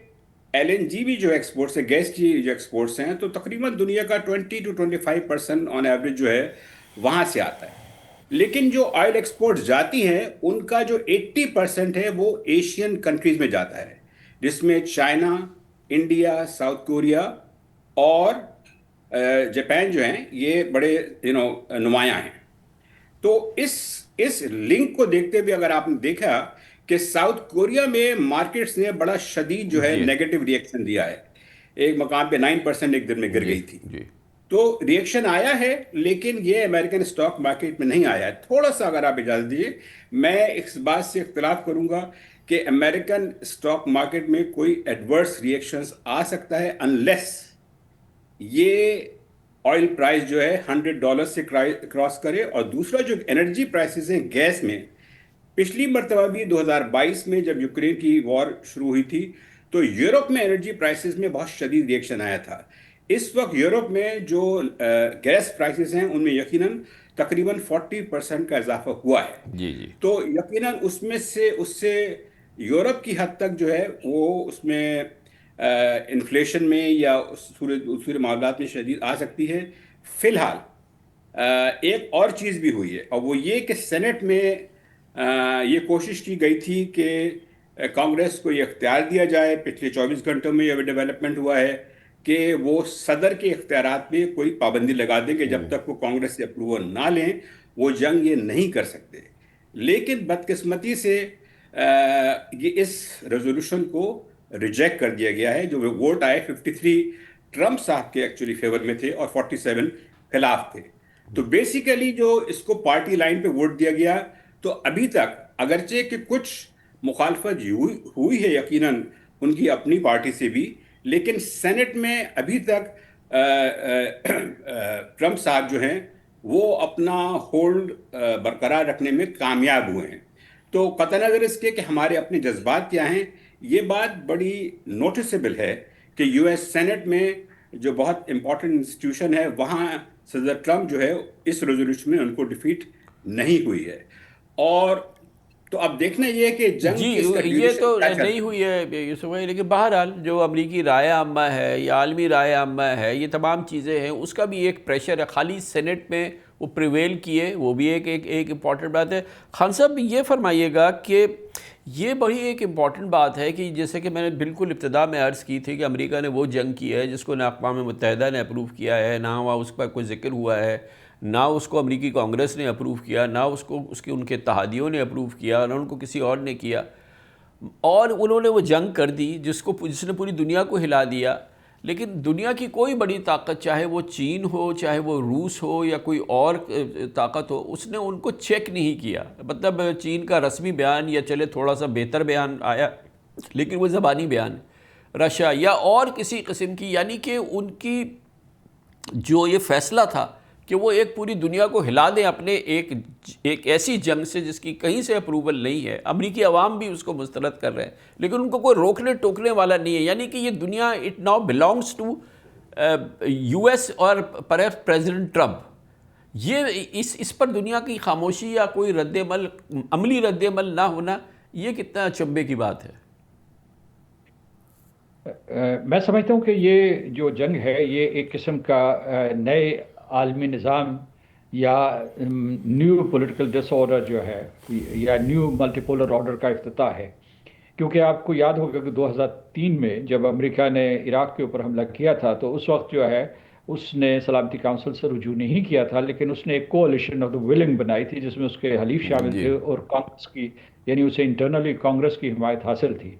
LNG بھی جو ایکسپورٹس ہے, گیس کی جو ایکسپورٹس ہیں, تو تقریباً دنیا کا 20 to 25% آن ایوریج جو ہے وہاں سے آتا ہے. لیکن جو آئل ایکسپورٹس جاتی ہیں ان کا جو 80% ہے وہ ایشین کنٹریز میں جاتا ہے, جس میں چائنا, انڈیا, ساؤتھ کوریا اور جاپان جو ہیں یہ بڑے نمایاں ہیں. تو اس لنک کو دیکھتے ہوئے اگر آپ نے دیکھا کہ ساؤتھ کوریا میں مارکیٹس نے بڑا شدید جو ہے نیگیٹو ریئیکشن دیا ہے, ایک مقام پہ 9% ایک دن میں گر گئی تھی. تو ریئیکشن آیا ہے، لیکن یہ امریکن اسٹاک مارکیٹ میں نہیں آیا ہے. تھوڑا سا اگر آپ اجازت دیجیے میں اس بات سے اختلاف کروں گا کہ امریکن اسٹاک مارکیٹ میں کوئی ایڈورس ریئیکشنز آ سکتا ہے انلیس یہ آئل پرائز جو ہے $100 سے کراس کرے. اور دوسرا جو انرجی پرائسز ہیں گیس میں، پچھلی مرتبہ بھی 2022 میں جب یوکرین کی وار شروع ہوئی تھی تو یورپ میں انرجی پرائسز میں بہت شدید ریئیکشن آیا تھا. اس وقت یورپ میں جو گیس پرائسز ہیں ان میں یقیناً تقریباً 40% کا اضافہ ہوا ہے. جی جی. تو یقیناً اس سے یورپ کی حد تک جو ہے وہ اس میں انفلیشن میں یا دوسرے معاملات میں شدید آ سکتی ہے. فی الحال ایک اور چیز بھی ہوئی ہے، اور وہ یہ کہ سینٹ میں یہ کوشش کی گئی تھی کہ کانگریس کو یہ اختیار دیا جائے. پچھلے 24 گھنٹوں میں یہ ڈیولپمنٹ ہوا ہے کہ وہ صدر کے اختیارات میں کوئی پابندی لگا دیں کہ جب تک وہ کانگریس سے اپروول نہ لیں وہ جنگ یہ نہیں کر سکتے. لیکن بدقسمتی سے یہ اس ریزولوشن کو ریجیکٹ کر دیا گیا ہے. جو ووٹ آئے 53 ٹرمپ صاحب کے ایکچولی فیور میں تھے اور 47 خلاف تھے. تو بیسیکلی جو اس کو پارٹی لائن پہ ووٹ دیا گیا، تو ابھی تک اگرچہ کہ کچھ مخالفت ہوئی ہے یقیناً ان کی اپنی پارٹی سے بھی، لیکن سینٹ میں ابھی تک ٹرمپ صاحب جو ہیں وہ اپنا ہولڈ برقرار رکھنے میں کامیاب ہوئے ہیں. تو قطع نظر اس کے کہ ہمارے اپنے جذبات کیا ہیں، یہ بات بڑی نوٹسبل ہے کہ یو ایس سینٹ میں جو بہت امپورٹنٹ انسٹیٹیوشن ہے وہاں صدر ٹرمپ جو ہے اس ریزولوشن میں ان کو ڈیفیٹ نہیں ہوئی ہے. اور تو اب دیکھنا یہ ہے کہ جنگ جی یہ تو نہیں ہوئی ہے یوسف بھائی، لیکن بہرحال جو امریکی رائے عامہ ہے یا عالمی رائے عامہ ہے، یہ تمام چیزیں ہیں، اس کا بھی ایک پریشر ہے. خالی سینٹ میں وہ پریویل کیے، وہ بھی ایک امپورٹنٹ بات ہے. خان صاحب یہ فرمائیے گا کہ یہ بڑی ایک امپورٹنٹ بات ہے کہ جیسے کہ میں نے بالکل ابتدا میں عرض کی تھی کہ امریکہ نے وہ جنگ کی ہے جس کو نہ اقوام متحدہ نے اپروو کیا ہے، نہ وہاں اس پر کوئی ذکر ہوا ہے، نہ اس کو امریکی کانگریس نے اپروو کیا، نہ ان کے اتحادیوں نے اپروو کیا، نہ ان کو کسی اور نے کیا، اور انہوں نے وہ جنگ کر دی جس نے پوری دنیا کو ہلا دیا. لیکن دنیا کی کوئی بڑی طاقت، چاہے وہ چین ہو، چاہے وہ روس ہو یا کوئی اور طاقت ہو، اس نے ان کو چیک نہیں کیا. مطلب چین کا رسمی بیان یا چلے تھوڑا سا بہتر بیان آیا، لیکن وہ زبانی بیان. رشیا یا اور کسی قسم کی، یعنی کہ ان کی جو یہ فیصلہ تھا کہ وہ ایک پوری دنیا کو ہلا دیں اپنے ایک ایسی جنگ سے جس کی کہیں سے اپروول نہیں ہے. امریکی عوام بھی اس کو مسترد کر رہے ہیں، لیکن ان کو کوئی روکنے ٹوکنے والا نہیں ہے. یعنی کہ یہ دنیا it now belongs to U S اور پرہیپس پریزیڈنٹ ٹرمپ. یہ اس پر دنیا کی خاموشی یا کوئی عملی رد عمل نہ ہونا، یہ کتنا اچنبھے کی بات ہے. میں سمجھتا ہوں کہ یہ جو جنگ ہے یہ ایک قسم کا نئے عالمی نظام یا نیو پولیٹیکل ڈس آرڈر جو ہے یا نیو ملٹی پولر آرڈر کا افتتاح ہے. کیونکہ آپ کو یاد ہوگا کہ 2003 میں جب امریکہ نے عراق کے اوپر حملہ کیا تھا تو اس وقت جو ہے اس نے سلامتی کونسل سے رجوع نہیں کیا تھا، لیکن اس نے ایک کولیشن آف دا ولنگ بنائی تھی جس میں اس کے حلیف شامل تھے اور کانگریس کی، یعنی اسے انٹرنلی کانگریس کی حمایت حاصل تھی.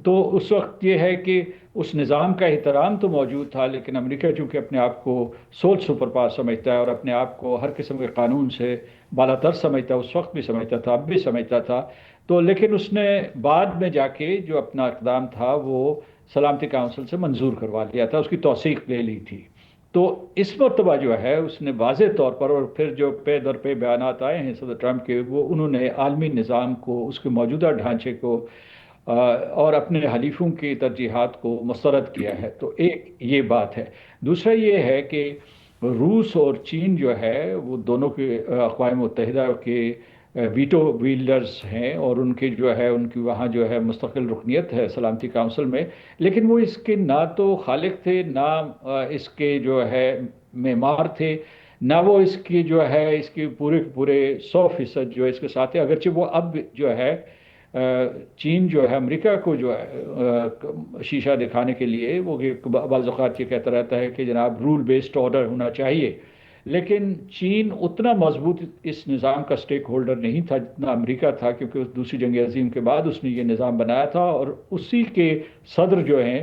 تو اس وقت یہ ہے کہ اس نظام کا احترام تو موجود تھا، لیکن امریکہ چونکہ اپنے آپ کو سول سپر پاور سمجھتا ہے اور اپنے آپ کو ہر قسم کے قانون سے بالا تر سمجھتا ہے، اس وقت بھی سمجھتا تھا، اب بھی سمجھتا تھا. تو لیکن اس نے بعد میں جا کے جو اپنا اقدام تھا وہ سلامتی کونسل سے منظور کروا لیا تھا، اس کی توثیق لے لی تھی. تو اس مرتبہ جو ہے اس نے واضح طور پر، اور پھر جو پے در پے بیانات آئے ہیں صدر ٹرمپ کے، وہ انہوں نے عالمی نظام کو، اس کے موجودہ ڈھانچے کو اور اپنے حلیفوں کی ترجیحات کو مسترد کیا ہے. تو ایک یہ بات ہے. دوسرا یہ ہے کہ روس اور چین جو ہے وہ دونوں کے اقوام متحدہ کے ویٹو ویلڈرز ہیں اور ان کے جو ہے ان کی وہاں جو ہے مستقل رکنیت ہے سلامتی کونسل میں، لیکن وہ اس کے نہ تو خالق تھے، نہ اس کے جو ہے معمار تھے، نہ وہ اس کی جو ہے اس کے پورے 100% جو اس کے ساتھ ہے. اگرچہ وہ اب جو ہے چین جو ہے امریکہ کو جو ہے شیشہ دکھانے کے لیے وہ بعض اوقات یہ کہتا رہتا ہے کہ جناب رول بیسڈ آرڈر ہونا چاہیے، لیکن چین اتنا مضبوط اس نظام کا سٹیک ہولڈر نہیں تھا جتنا امریکہ تھا، کیونکہ دوسری جنگ عظیم کے بعد اس نے یہ نظام بنایا تھا اور اسی کے صدر جو ہیں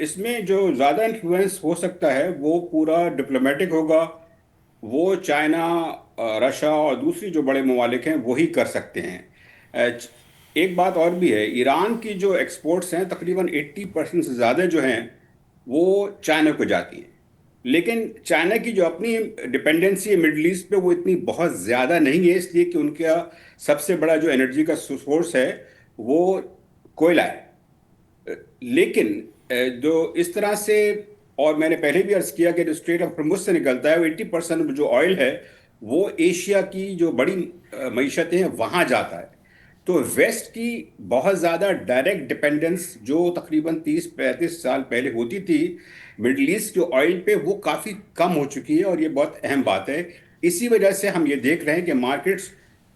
اس میں جو زیادہ انفلوئنس ہو سکتا ہے وہ پورا ڈپلومیٹک ہوگا، وہ چائنا، رشیا اور دوسری جو بڑے ممالک ہیں وہی کر سکتے ہیں۔ ایک بات اور بھی ہے، ایران کی جو ایکسپورٹس ہیں تقریباً 80% سے زیادہ جو ہیں وہ چائنا کو جاتی ہیں، لیکن چائنا کی جو اپنی ڈپینڈنسی ہے مڈل ایسٹ پہ وہ اتنی بہت زیادہ نہیں ہے، اس لیے کہ ان کا سب سے بڑا جو انرجی کا سورس ہے وہ کوئلہ ہے۔ لیکن جو اس طرح سے، اور میں نے پہلے بھی عرض کیا کہ جو اسٹریٹ آف ہرمز سے نکلتا ہے وہ 80% جو آئل ہے وہ ایشیا کی جو بڑی معیشتیں ہیں وہاں جاتا ہے۔ تو ویسٹ کی بہت زیادہ ڈائریکٹ ڈپینڈنس جو تقریباً 30-35 سال پہلے ہوتی تھی مڈل ایسٹ جو آئل پہ، وہ کافی کم ہو چکی ہے، اور یہ بہت اہم بات ہے۔ اسی وجہ سے ہم یہ دیکھ رہے ہیں کہ مارکیٹس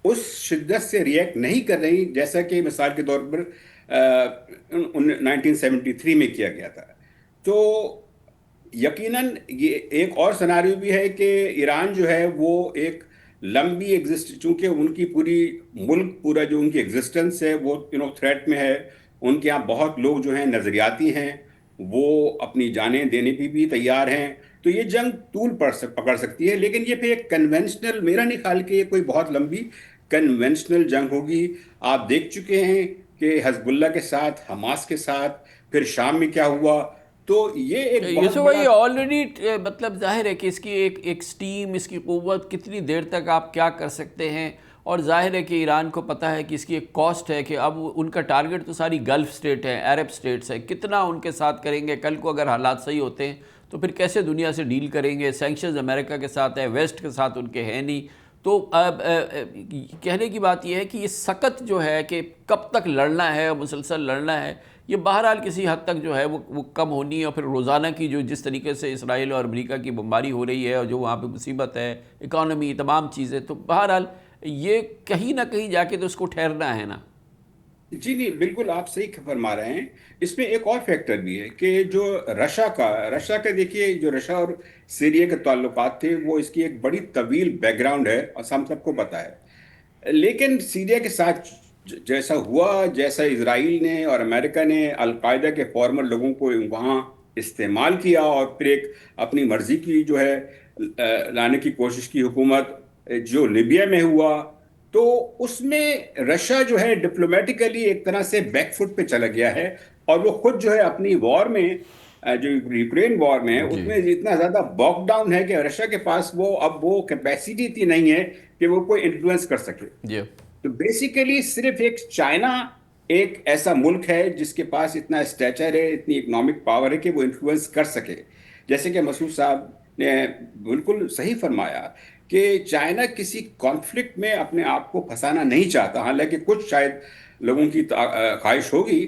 اس شدت سے ریئیکٹ نہیں کر رہی جیسا کہ مثال کے طور پر 1973 میں کیا گیا تھا۔ تو یقیناً یہ ایک اور سناریو بھی ہے کہ ایران جو ہے وہ ایک لمبی چونکہ ان کی پورا جو ان کی ایگزسٹنس ہے وہ تھریٹ میں ہے، ان کے ہاں بہت لوگ جو ہیں نظریاتی ہیں، وہ اپنی جانیں دینے بھی تیار ہیں، تو یہ جنگ طول پکڑ سکتی ہے۔ لیکن یہ پھر ایک کنونشنل، میرا نہیں خیال کہ یہ کوئی بہت لمبی کنونشنل جنگ ہوگی۔ آپ دیکھ چکے ہیں کہ حزب اللہ کے ساتھ، حماس کے ساتھ، پھر شام میں کیا ہوا، تو یہ ایک بہت بڑا آلریڈی مطلب ظاہر ہے کہ اس کی ایک سٹیم، اس کی قوت کتنی دیر تک آپ کیا کر سکتے ہیں، اور ظاہر ہے کہ ایران کو پتہ ہے کہ اس کی ایک کاسٹ ہے کہ اب ان کا ٹارگٹ تو ساری گلف سٹیٹ ہے، عرب سٹیٹس ہے، کتنا ان کے ساتھ کریں گے، کل کو اگر حالات صحیح ہوتے ہیں تو پھر کیسے دنیا سے ڈیل کریں گے، سینکشنز امریکہ کے ساتھ ہے، ویسٹ کے ساتھ ان کے ہیں نہیں۔ تو کہنے کی بات یہ ہے کہ یہ سخت جو ہے کہ کب تک لڑنا ہے، مسلسل لڑنا ہے، یہ بہرحال کسی حد تک جو ہے وہ کم ہونی ہے، اور پھر روزانہ کی جو جس طریقے سے اسرائیل اور امریکہ کی بمباری ہو رہی ہے، اور جو وہاں پہ مصیبت ہے، اکانومی، تمام چیزیں، تو بہرحال یہ کہیں نہ کہیں جا کے تو اس کو ٹھہرنا ہے نا۔ جی نہیں، بالکل آپ صحیح فرما رہے ہیں۔ اس میں ایک اور فیکٹر بھی ہے کہ جو رشیا کا دیکھیے، جو رشیا اور سیریا کے تعلقات تھے وہ اس کی ایک بڑی طویل بیک گراؤنڈ ہے اور ہم سب کو پتہ ہے۔ لیکن سیریا کے ساتھ جیسا ہوا، جیسا اسرائیل نے اور امریکہ نے القاعدہ کے فارمر لوگوں کو وہاں استعمال کیا اور پھر ایک اپنی مرضی کی جو ہے لانے کی کوشش کی حکومت، جو لیبیا میں ہوا، تو اس میں رشیا جو ہے ڈپلومیٹیکلی ایک طرح سے بیک فٹ پہ چلا گیا ہے، اور وہ خود جو ہے اپنی وار میں، جو یوکرین وار میں، اس میں اتنا زیادہ باک ڈاؤن ہے کہ رشیا کے پاس اب وہ کیپیسٹی اتنی نہیں ہے کہ وہ کوئی انفلوئنس کر سکے۔ تو بیسیکلی صرف ایک چائنا ایک ایسا ملک ہے جس کے پاس اتنا اسٹیچر ہے، اتنی اکنامک پاور ہے کہ وہ انفلوئنس کر سکے۔ جیسے کہ مسعود صاحب نے بالکل صحیح فرمایا کہ چائنا کسی کانفلکٹ میں اپنے آپ کو پھنسانا نہیں چاہتا، حالانکہ کچھ شاید لوگوں کی خواہش ہوگی،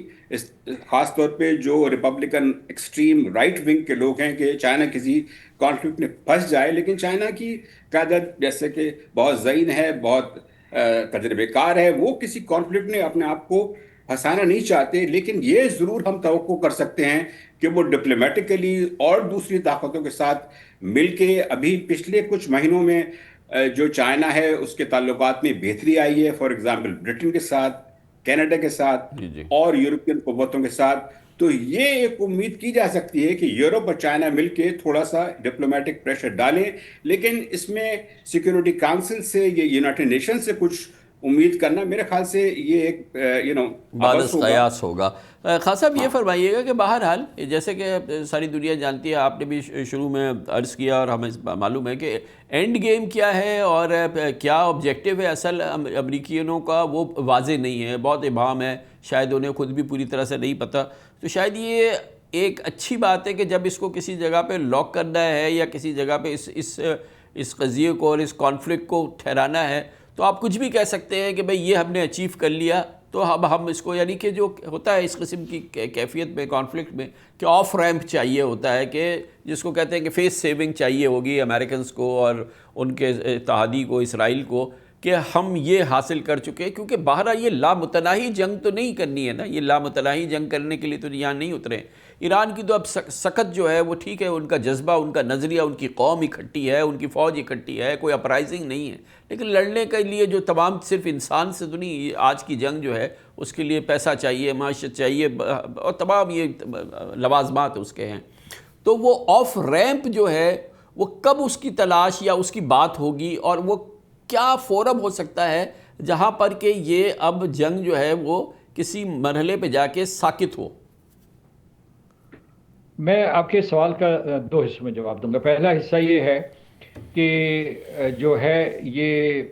خاص طور پہ جو ریپبلکن ایکسٹریم رائٹ ونگ کے لوگ ہیں، کہ چائنا کسی کانفلکٹ میں پھنس جائے، لیکن چائنا کی قیادت جیسے کہ بہت ذہین ہے، بہت تجربے کار ہے، وہ کسی کانفلکٹ میں اپنے آپ کو پھنسانا نہیں چاہتے۔ لیکن یہ ضرور ہم توقع کر سکتے ہیں کہ وہ ڈپلومیٹیکلی اور دوسری طاقتوں کے ساتھ مل کے، ابھی پچھلے کچھ مہینوں میں جو چائنا ہے اس کے تعلقات میں بہتری آئی ہے، فار ایگزامپل برٹن کے ساتھ، کینیڈا کے ساتھ اور یورپین قوتوں کے ساتھ، تو یہ ایک امید کی جا سکتی ہے کہ یورپ اور چائنا مل کے تھوڑا سا ڈپلومیٹک پریشر ڈالیں، لیکن اس میں سیکیورٹی کاؤنسل سے یا یونائٹڈ نیشن سے کچھ امید کرنا میرے خیال سے یہ ایک بالغ قیاس ہوگا۔ خان صاحب یہ فرمائیے گا کہ بہرحال جیسے کہ ساری دنیا جانتی ہے، آپ نے بھی شروع میں عرض کیا اور ہمیں معلوم ہے کہ اینڈ گیم کیا ہے اور کیا آبجیکٹیو ہے اصل امریکیوں کا، وہ واضح نہیں ہے، بہت ابہام ہے، شاید انہیں خود بھی پوری طرح سے نہیں پتہ۔ تو شاید یہ ایک اچھی بات ہے کہ جب اس کو کسی جگہ پہ لاک کرنا ہے یا کسی جگہ پہ اس قضیے کو اور اس کانفلکٹ کو ٹھہرانا ہے، تو آپ کچھ بھی کہہ سکتے ہیں کہ بھئی یہ ہم نے اچیو کر لیا، تو اب ہم اس کو، یعنی کہ جو ہوتا ہے اس قسم کی کیفیت میں کانفلکٹ میں کہ آف ریمپ چاہیے ہوتا ہے، کہ جس کو کہتے ہیں کہ فیس سیونگ چاہیے ہوگی امریکنز کو اور ان کے اتحادی کو، اسرائیل کو، کہ ہم یہ حاصل کر چکے ہیں، کیونکہ بہرحال یہ لامتناہی جنگ تو نہیں کرنی ہے نا، یہ لامتناہی جنگ کرنے کے لیے تو یہاں نہیں اترے۔ ایران کی تو اب سخت جو ہے وہ ٹھیک ہے، ان کا جذبہ، ان کا نظریہ، ان کی قوم اکٹھی ہے، ان کی فوج اکٹھی ہے، کوئی اپرائزنگ نہیں ہے، لیکن لڑنے کے لیے جو تمام صرف انسان سے تو نہیں، آج کی جنگ جو ہے اس کے لیے پیسہ چاہیے، معاشت چاہیے، اور تمام یہ لوازمات اس کے ہیں۔ تو وہ آف ریمپ جو ہے وہ کب اس کی تلاش یا اس کی بات ہوگی، اور وہ کیا فورم ہو سکتا ہے جہاں پر کہ یہ اب جنگ جو ہے وہ کسی مرحلے پہ جا کے ساکت ہو؟ میں آپ کے سوال کا دو حصوں میں جواب دوں گا۔ پہلا حصہ یہ ہے کہ جو ہے یہ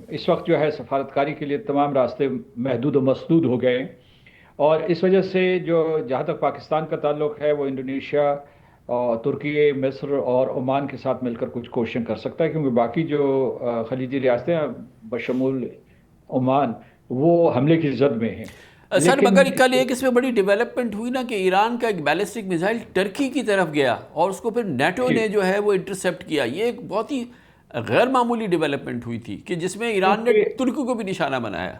اس وقت جو ہے سفارتکاری کے لیے تمام راستے محدود و مسدود ہو گئے، اور اس وجہ سے جہاں تک پاکستان کا تعلق ہے وہ انڈونیشیا، ترکی، مصر اور عمان کے ساتھ مل کر کچھ کوششیں کر سکتا ہے، کیونکہ باقی جو خلیجی ریاستیں بشمول عمان وہ حملے کی زد میں ہیں۔ سر مگر کل ایک اس میں بڑی ڈیولپمنٹ ہوئی نا کہ ایران کا ایک بیلسٹک میزائل ٹرکی کی طرف گیا اور اس کو پھر نیٹو نے جو ہے وہ انٹرسیپٹ کیا۔ یہ ایک بہت ہی غیر معمولی ڈیولپمنٹ ہوئی تھی کہ جس میں ایران نے ترکی کو بھی نشانہ بنایا،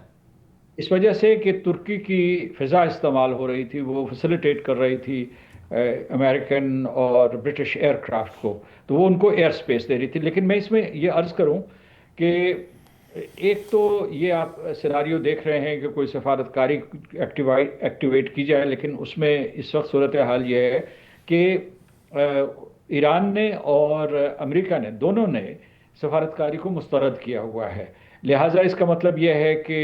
اس وجہ سے کہ ترکی کی فضا استعمال ہو رہی تھی، وہ فیسیلیٹیٹ کر رہی تھی امریکن اور برٹش ایئر کرافٹ کو، تو وہ ان کو ایئر سپیس دے رہی تھی۔ لیکن میں اس میں یہ عرض کروں کہ ایک تو یہ آپ سیناریو دیکھ رہے ہیں کہ کوئی سفارتکاری ایکٹیویٹ کی جائے، لیکن اس میں اس وقت صورتحال یہ ہے کہ ایران نے اور امریکہ نے دونوں نے سفارتکاری کو مسترد کیا ہوا ہے، لہٰذا اس کا مطلب یہ ہے کہ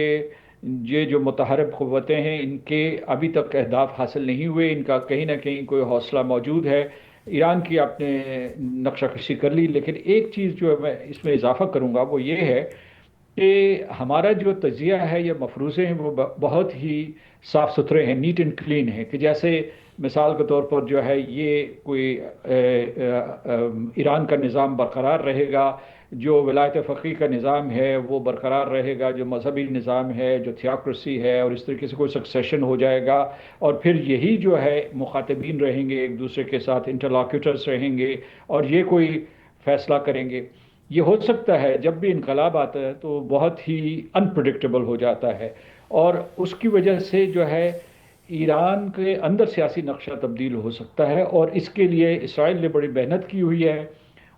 یہ جو متحارب قوتیں ہیں ان کے ابھی تک اہداف حاصل نہیں ہوئے، ان کا کہیں نہ کہیں کوئی حوصلہ موجود ہے۔ ایران کی آپ نے نقشہ کشی کر لی، لیکن ایک چیز جو میں اس میں اضافہ کروں گا وہ یہ ہے کہ ہمارا جو تجزیہ ہے یا مفروضے ہیں وہ بہت ہی صاف ستھرے ہیں، نیٹ اینڈ کلین ہیں، کہ جیسے مثال کے طور پر جو ہے یہ کوئی ایران کا نظام برقرار رہے گا، جو ولایت فقیہ کا نظام ہے وہ برقرار رہے گا، جو مذہبی نظام ہے، جو تھیوکریسی ہے، اور اس طریقے سے کوئی سکسیشن ہو جائے گا، اور پھر یہی جو ہے مخاطبین رہیں گے، ایک دوسرے کے ساتھ انٹرلاکیوٹرز رہیں گے، اور یہ کوئی فیصلہ کریں گے۔ یہ ہو سکتا ہے جب بھی انقلاب آتا ہے تو بہت ہی انپریڈکٹیبل ہو جاتا ہے، اور اس کی وجہ سے جو ہے ایران کے اندر سیاسی نقشہ تبدیل ہو سکتا ہے، اور اس کے لیے اسرائیل نے بڑی محنت کی ہوئی ہے۔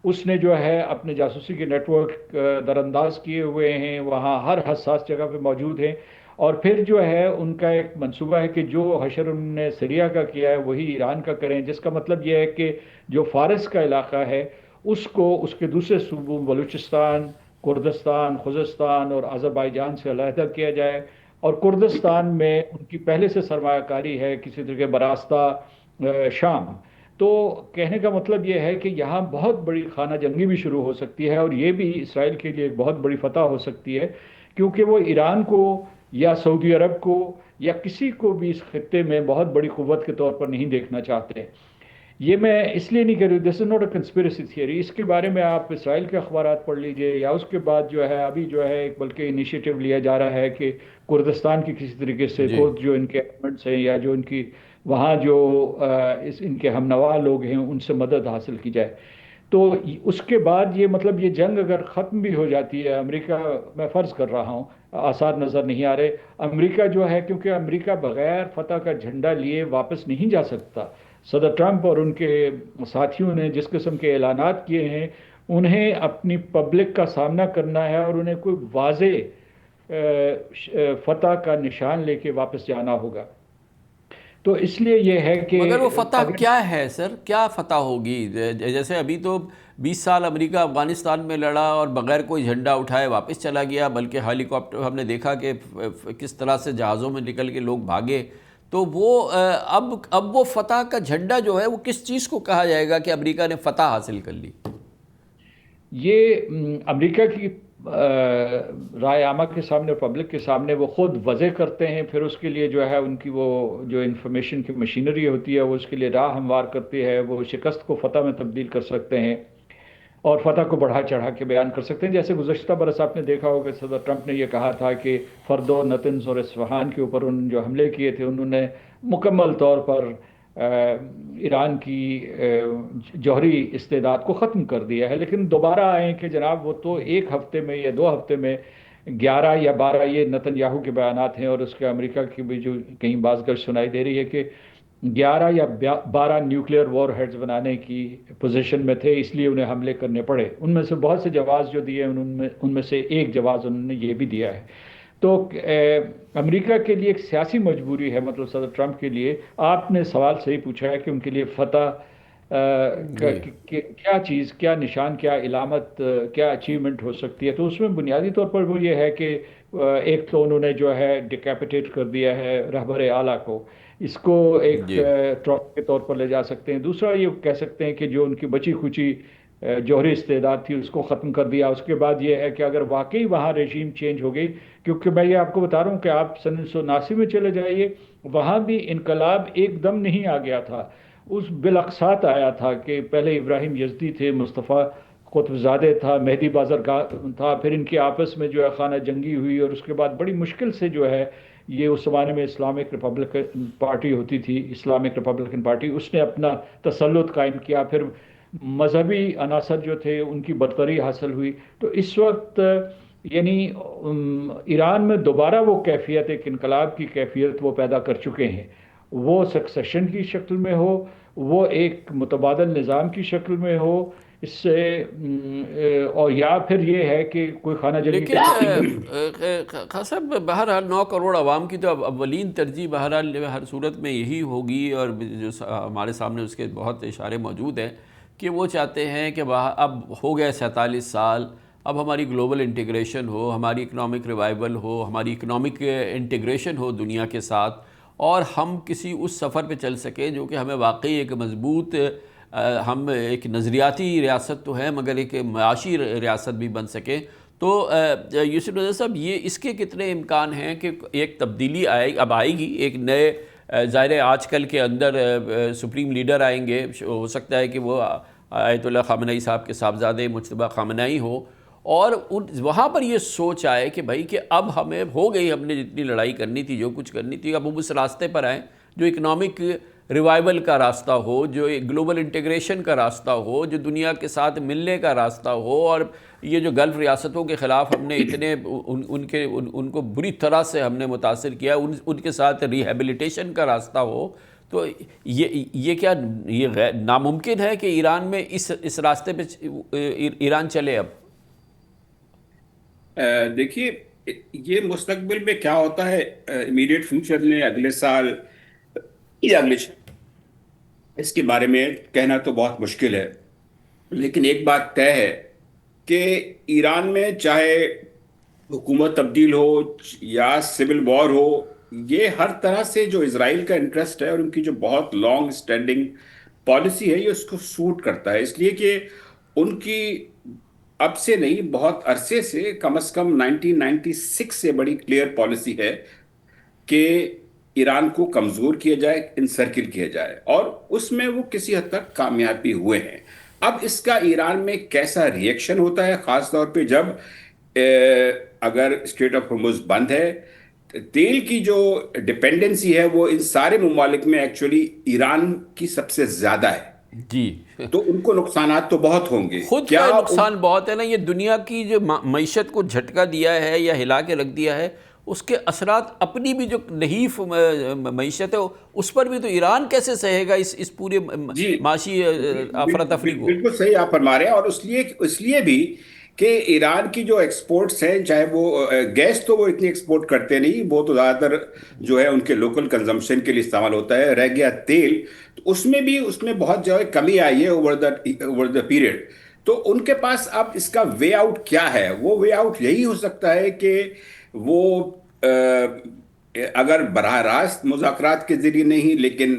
اس نے جو ہے اپنے جاسوسی کے نیٹ ورک در انداز کیے ہوئے ہیں، وہاں ہر حساس جگہ پہ موجود ہیں، اور پھر جو ہے ان کا ایک منصوبہ ہے کہ جو حشر انہوں نے سیریا کا کیا ہے وہی ایران کا کریں، جس کا مطلب یہ ہے کہ جو فارس کا علاقہ ہے اس کو اس کے دوسرے صوبوں بلوچستان، کردستان، خوزستان اور آذربائیجان سے علیحدہ کیا جائے، اور کردستان میں ان کی پہلے سے سرمایہ کاری ہے کسی طرح کے براستہ شام۔ تو کہنے کا مطلب یہ ہے کہ یہاں بہت بڑی خانہ جنگی بھی شروع ہو سکتی ہے، اور یہ بھی اسرائیل کے لیے ایک بہت بڑی فتح ہو سکتی ہے، کیونکہ وہ ایران کو یا سعودی عرب کو یا کسی کو بھی اس خطے میں بہت بڑی قوت کے طور پر نہیں دیکھنا چاہتے۔ یہ میں اس لیے نہیں کہہ رہی، this is not a conspiracy theory, اس کے بارے میں آپ اسرائیل کے اخبارات پڑھ لیجئے، یا اس کے بعد جو ہے ابھی جو ہے ایک بلکہ انیشیٹو لیا جا رہا ہے کہ کردستان کی کسی طریقے سے کرد جو ان کے ایلیمنٹس ہیں یا جو ان کی وہاں جو ان کے ہم نوا لوگ ہیں ان سے مدد حاصل کی جائے۔ تو اس کے بعد یہ مطلب یہ جنگ اگر ختم بھی ہو جاتی ہے، امریکہ، میں فرض کر رہا ہوں، آثار نظر نہیں آ رہے، امریکہ جو ہے کیونکہ امریکہ بغیر فتح کا جھنڈا لیے واپس نہیں جا سکتا۔ صدر ٹرمپ اور ان کے ساتھیوں نے جس قسم کے اعلانات کیے ہیں، انہیں اپنی پبلک کا سامنا کرنا ہے اور انہیں کوئی واضح فتح کا نشان لے کے واپس جانا ہوگا۔ تو اس لیے یہ ہے کہ مگر وہ فتح کیا ہے سر؟ کیا فتح ہوگی؟ جیسے ابھی تو 20 سال امریکہ افغانستان میں لڑا اور بغیر کوئی جھنڈا اٹھائے واپس چلا گیا، بلکہ ہیلی کاپٹر ہم نے دیکھا کہ کس طرح سے جہازوں میں نکل کے لوگ بھاگے۔ تو وہ اب وہ فتح کا جھنڈا جو ہے وہ کس چیز کو کہا جائے گا کہ امریکہ نے فتح حاصل کر لی؟ یہ امریکہ کی رائے عامہ کے سامنے، پبلک کے سامنے وہ خود وضع کرتے ہیں، پھر اس کے لیے جو ہے ان کی وہ جو انفارمیشن کی مشینری ہوتی ہے وہ اس کے لیے راہ ہموار کرتی ہے، وہ شکست کو فتح میں تبدیل کر سکتے ہیں اور فتح کو بڑھا چڑھا کے بیان کر سکتے ہیں۔ جیسے گزشتہ برس آپ نے دیکھا ہوگا کہ صدر ٹرمپ نے یہ کہا تھا کہ فردو، نتنز اور اصفہان کے اوپر ان جو حملے کیے تھے انہوں نے مکمل طور پر ایران کی جوہری استعداد کو ختم کر دیا ہے، لیکن دوبارہ آئیں کہ جناب وہ تو ایک ہفتے میں یا 2 ہفتے میں 11 یا 12، یہ نتن یاہو کے بیانات ہیں اور اس کے امریکہ کی بھی جو کہیں بعض گشت سنائی دے رہی ہے کہ 11 یا 12 نیوکلیئر وار ہیڈز بنانے کی پوزیشن میں تھے، اس لیے انہیں حملے کرنے پڑے۔ ان میں سے بہت سے جواز جو دیے ان میں سے ایک جواز انہوں نے یہ بھی دیا ہے۔ تو امریکہ کے لیے ایک سیاسی مجبوری ہے، مطلب صدر ٹرمپ کے لیے۔ آپ نے سوال صحیح پوچھا ہے کہ ان کے لیے فتح کیا چیز، کیا نشان، کیا علامت، کیا اچیومنٹ ہو سکتی ہے، تو اس میں بنیادی طور پر وہ یہ ہے کہ ایک تو انہوں نے جو ہے ڈیکیپیٹیٹ کر دیا ہے رہبر اعلیٰ کو، اس کو ایک ٹرافی کے طور پر لے جا سکتے ہیں۔ دوسرا یہ کہہ سکتے ہیں کہ جو ان کی بچی کھچی جوہری استعداد تھی اس کو ختم کر دیا۔ اس کے بعد یہ ہے کہ اگر واقعی وہاں رژیم چینج ہو گئی، کیونکہ میں یہ آپ کو بتا رہا ہوں کہ آپ سن 1979 میں چلے جائیے، وہاں بھی انقلاب ایک دم نہیں آ گیا تھا، اس بالاقساط آیا تھا کہ پہلے ابراہیم یزدی تھے، مصطفیٰ قطب زادہ تھا، مہدی بازرگاہ تھا، پھر ان کی آپس میں جو ہے خانہ جنگی ہوئی، اور اس کے بعد بڑی مشکل سے جو ہے یہ اس زمانے میں اسلامک ریپبلکن پارٹی ہوتی تھی، اسلامک ریپبلکن پارٹی، اس نے اپنا تسلط قائم کیا، پھر مذہبی عناصر جو تھے ان کی برتری حاصل ہوئی۔ تو اس وقت یعنی ایران میں دوبارہ وہ کیفیت، ایک انقلاب کی کیفیت وہ پیدا کر چکے ہیں، وہ سکسیشن کی شکل میں ہو، وہ ایک متبادل نظام کی شکل میں ہو، اس سے اور یا پھر یہ ہے کہ کوئی خانہ جنگی۔ لیکن صاحب بہرحال 9 کروڑ عوام کی تو اولین ترجیح بہرحال ہر صورت میں یہی ہوگی، اور جو ہمارے سامنے اس کے بہت اشارے موجود ہیں کہ وہ چاہتے ہیں کہ اب ہو گئے 47 سال، اب ہماری گلوبل انٹیگریشن ہو، ہماری اکنامک ریوائول ہو، ہماری اکنامک انٹیگریشن ہو دنیا کے ساتھ، اور ہم کسی اس سفر پہ چل سکیں جو کہ ہمیں واقعی ایک مضبوط، ہم ایک نظریاتی ریاست تو ہے مگر ایک معاشی ریاست بھی بن سکے۔ تو یوسف نظر صاحب، یہ اس کے کتنے امکان ہیں کہ ایک تبدیلی اب آئے گی، ایک نئے ظاہر ہے آج کل کے اندر سپریم لیڈر آئیں گے، ہو سکتا ہے کہ وہ آیت اللہ خامنئی صاحب کے صاحبزادے مجتبیٰ خامنئی ہو، اور وہاں پر یہ سوچ آئے کہ بھائی کہ اب ہمیں ہو گئی، ہم نے جتنی لڑائی کرنی تھی، جو کچھ کرنی تھی، اب ہم اس راستے پر آئیں جو اکنامک ریوائول کا راستہ ہو، جو گلوبل انٹیگریشن کا راستہ ہو، جو دنیا کے ساتھ ملنے کا راستہ ہو، اور یہ جو گلف ریاستوں کے خلاف ہم نے اتنے ان کو بری طرح سے ہم نے متاثر کیا، ان کے ساتھ ریہیبلیٹیشن کا راستہ ہو۔ تو یہ کیا یہ ناممکن ہے کہ ایران میں اس راستے پہ ایران چلے؟ اب دیکھیے، یہ مستقبل میں کیا ہوتا ہے امیڈیٹ فیوچر میں، اگلے سال یا اگلے اس کے بارے میں کہنا تو بہت مشکل ہے، لیکن ایک بات طے ہے کہ ایران میں چاہے حکومت تبدیل ہو یا سول وار ہو، یہ ہر طرح سے جو اسرائیل کا انٹرسٹ ہے اور ان کی جو بہت لانگ سٹینڈنگ پالیسی ہے، یہ اس کو سوٹ کرتا ہے، اس لیے کہ ان کی اب سے نہیں، بہت عرصے سے، کم از کم 1996 سے بڑی کلیئر پالیسی ہے کہ ایران کو کمزور کیا جائے، انسرکل کیا جائے، اور اس میں وہ کسی حد تک کامیابی ہوئے ہیں۔ اب اس کا ایران میں کیسا ری ایکشن ہوتا ہے، خاص طور پہ جب اگر اسٹریٹ آف ہارمز بند ہے، تیل کی جو ڈیپینڈنسی ہے وہ ان سارے ممالک میں ایکچولی ایران کی سب سے زیادہ ہے، جی، تو ان کو نقصانات تو بہت ہوں گے، خود کا نقصان بہت ہے نا۔ یہ دنیا کی جو معیشت کو جھٹکا دیا ہے یا ہلا کے رکھ دیا ہے، اس کے اثرات اپنی بھی جو نحیف معیشت ہے اس پر بھی تو ایران کیسے سہے گا اس پورے معاشی افراتفری کو؟ بالکل صحیح آپ فرما رہے ہیں، اور اس لیے بھی کہ ایران کی جو ایکسپورٹس ہیں، چاہے وہ گیس تو وہ اتنی ایکسپورٹ کرتے نہیں، وہ تو زیادہ تر جو ہے ان کے لوکل کنزمپشن کے لیے استعمال ہوتا ہے، رہ گیا تیل، تو اس میں بہت جو ہے کمی آئی ہے اوور دا پیریڈ۔ تو ان کے پاس اب اس کا وے آؤٹ کیا ہے؟ وہ وے آؤٹ یہی ہو سکتا ہے کہ وہ اگر براہ راست مذاکرات کے ذریعے نہیں لیکن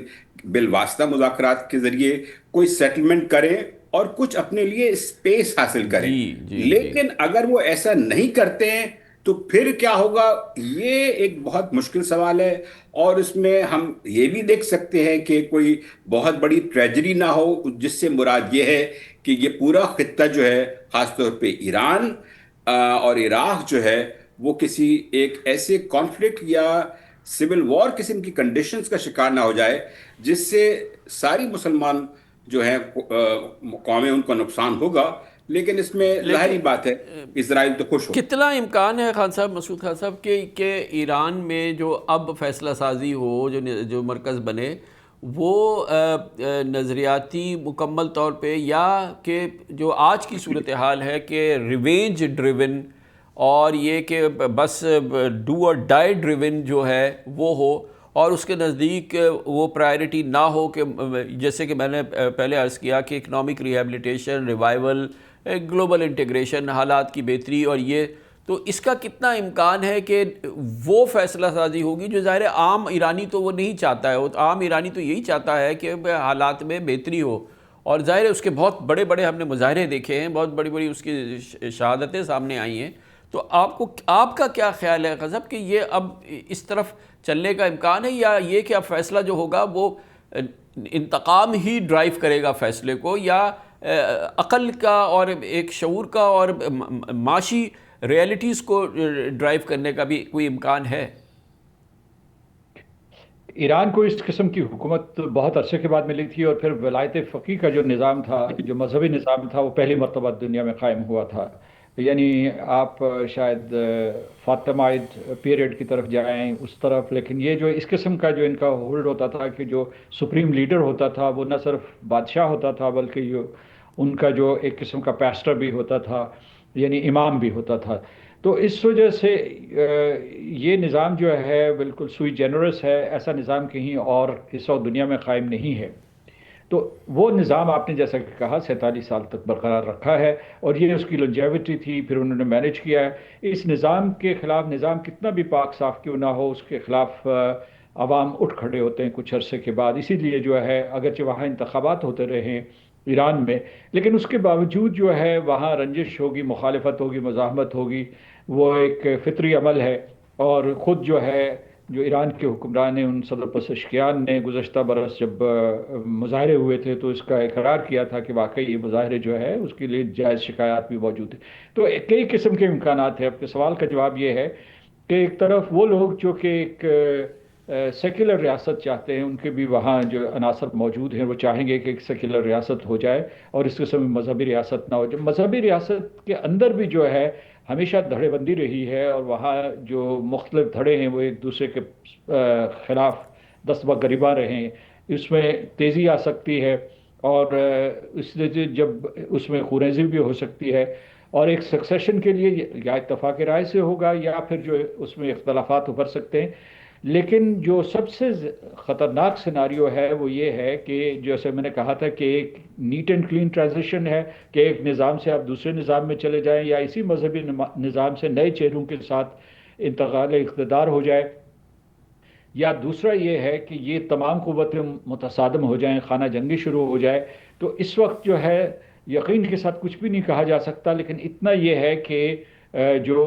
بالواسطہ مذاکرات کے ذریعے کوئی سیٹلمنٹ کریں اور کچھ اپنے لیے اسپیس حاصل کریں، لیکن اگر وہ ایسا نہیں کرتے ہیں تو پھر کیا ہوگا؟ یہ ایک بہت مشکل سوال ہے، اور اس میں ہم یہ بھی دیکھ سکتے ہیں کہ کوئی بہت بڑی ٹریجڈی نہ ہو، جس سے مراد یہ ہے کہ یہ پورا خطہ جو ہے، خاص طور پہ ایران اور عراق جو ہے، وہ کسی ایک ایسے کانفلکٹ یا سول وار قسم کی کنڈیشنز کا شکار نہ ہو جائے جس سے ساری مسلمان جو ہیں قومیں ان کا نقصان ہوگا. لیکن اس میں ظاہری بات ہے اسرائیل تو خوش ہو. کتنا امکان ہے خان صاحب، مسعود خان صاحب، کہ ایران میں جو اب فیصلہ سازی ہو، جو مرکز بنے، وہ نظریاتی مکمل طور پہ، یا کہ جو آج کی صورتحال ہے کہ ریونج ڈریون اور یہ کہ بس ڈو اور ڈائی ڈریون جو ہے وہ ہو، اور اس کے نزدیک وہ پرائرٹی نہ ہو کہ جیسے کہ میں نے پہلے عرض کیا کہ economic rehabilitation, revival, global integration, حالات کی بہتری، اور یہ تو اس کا کتنا امکان ہے کہ وہ فیصلہ سازی ہوگی جو ظاہر عام ایرانی تو وہ نہیں چاہتا ہے. عام ایرانی تو یہی چاہتا ہے کہ حالات میں بہتری ہو، اور ظاہر ہے اس کے بہت بڑے بڑے ہم نے مظاہرے دیکھے ہیں، بہت بڑی بڑی اس کی شہادتیں سامنے آئی ہیں. تو آپ کا کیا خیال ہے غضب کہ یہ اب اس طرف چلنے کا امکان ہے، یا یہ کہ اب فیصلہ جو ہوگا وہ انتقام ہی ڈرائیو کرے گا فیصلے کو، یا عقل کا اور ایک شعور کا اور معاشی ریئلٹیز کو ڈرائیو کرنے کا بھی کوئی امکان ہے؟ ایران کو اس قسم کی حکومت بہت عرصے کے بعد ملی تھی، اور پھر ولایت فقیہ کا جو نظام تھا، جو مذہبی نظام تھا، وہ پہلی مرتبہ دنیا میں قائم ہوا تھا. یعنی آپ شاید فاطمائد پیریڈ کی طرف جائیں اس طرف، لیکن یہ جو اس قسم کا جو ان کا ہولڈ ہوتا تھا کہ جو سپریم لیڈر ہوتا تھا وہ نہ صرف بادشاہ ہوتا تھا بلکہ یہ ان کا جو ایک قسم کا پیسٹر بھی ہوتا تھا، یعنی امام بھی ہوتا تھا. تو اس وجہ سے یہ نظام جو ہے بالکل سوئی جنرس ہے. ایسا نظام کہیں اور اس وقت دنیا میں قائم نہیں ہے. تو وہ نظام آپ نے جیسا کہ کہا 47 سال تک برقرار رکھا ہے، اور یہ اس کی لانجیوٹی تھی، پھر انہوں نے مینیج کیا ہے. اس نظام کے خلاف، نظام کتنا بھی پاک صاف کیوں نہ ہو، اس کے خلاف عوام اٹھ کھڑے ہوتے ہیں کچھ عرصے کے بعد. اسی لیے جو ہے اگرچہ وہاں انتخابات ہوتے رہے ایران میں، لیکن اس کے باوجود جو ہے وہاں رنجش ہوگی، مخالفت ہوگی، مزاحمت ہوگی. وہ ایک فطری عمل ہے. اور خود جو ہے جو ایران کے حکمران ہیں، ان صدر پزشکیان نے گزشتہ برس جب مظاہرے ہوئے تھے تو اس کا اقرار کیا تھا کہ واقعی یہ مظاہرے جو ہے اس کے لیے جائز شکایات بھی موجود ہیں. تو کئی قسم کے امکانات ہیں. آپ کے سوال کا جواب یہ ہے کہ ایک طرف وہ لوگ جو کہ ایک سیکولر ریاست چاہتے ہیں، ان کے بھی وہاں جو عناصر موجود ہیں، وہ چاہیں گے کہ ایک سیکولر ریاست ہو جائے اور اس قسم میں مذہبی ریاست نہ ہو جائے. مذہبی ریاست کے اندر بھی جو ہے ہمیشہ دھڑے بندی رہی ہے، اور وہاں جو مختلف دھڑے ہیں وہ ایک دوسرے کے خلاف دست بگریباں رہے ہیں. اس میں تیزی آ سکتی ہے، اور اس لیے جب اس میں خوریزی بھی ہو سکتی ہے، اور ایک سکسیشن کے لیے یا اتفاق رائے سے ہوگا یا پھر جو اس میں اختلافات ابھر سکتے ہیں. لیکن جو سب سے خطرناک سیناریو ہے وہ یہ ہے کہ جیسے میں نے کہا تھا کہ ایک نیٹ اینڈ کلین ٹرانزیشن ہے کہ ایک نظام سے آپ دوسرے نظام میں چلے جائیں، یا اسی مذہبی نظام سے نئے چہروں کے ساتھ انتقال اقتدار ہو جائے، یا دوسرا یہ ہے کہ یہ تمام قوتیں متصادم ہو جائیں، خانہ جنگی شروع ہو جائے. تو اس وقت جو ہے یقین کے ساتھ کچھ بھی نہیں کہا جا سکتا، لیکن اتنا یہ ہے کہ جو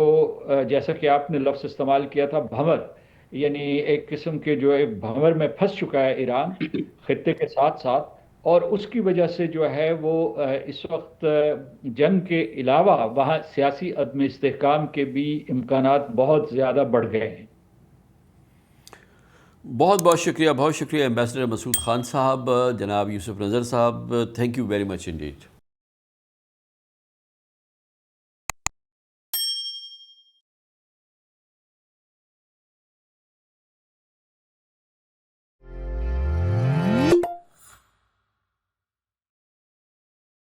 جیسا کہ آپ نے لفظ استعمال کیا تھا بھنور، یعنی ایک قسم کے جو ہے بھنور میں پھنس چکا ہے ایران خطے کے ساتھ ساتھ، اور اس کی وجہ سے جو ہے وہ اس وقت جنگ کے علاوہ وہاں سیاسی عدم استحکام کے بھی امکانات بہت زیادہ بڑھ گئے ہیں. بہت بہت شکریہ ایمبیسڈر مسعود خان صاحب. جناب یوسف نظر صاحب، thank you very much indeed.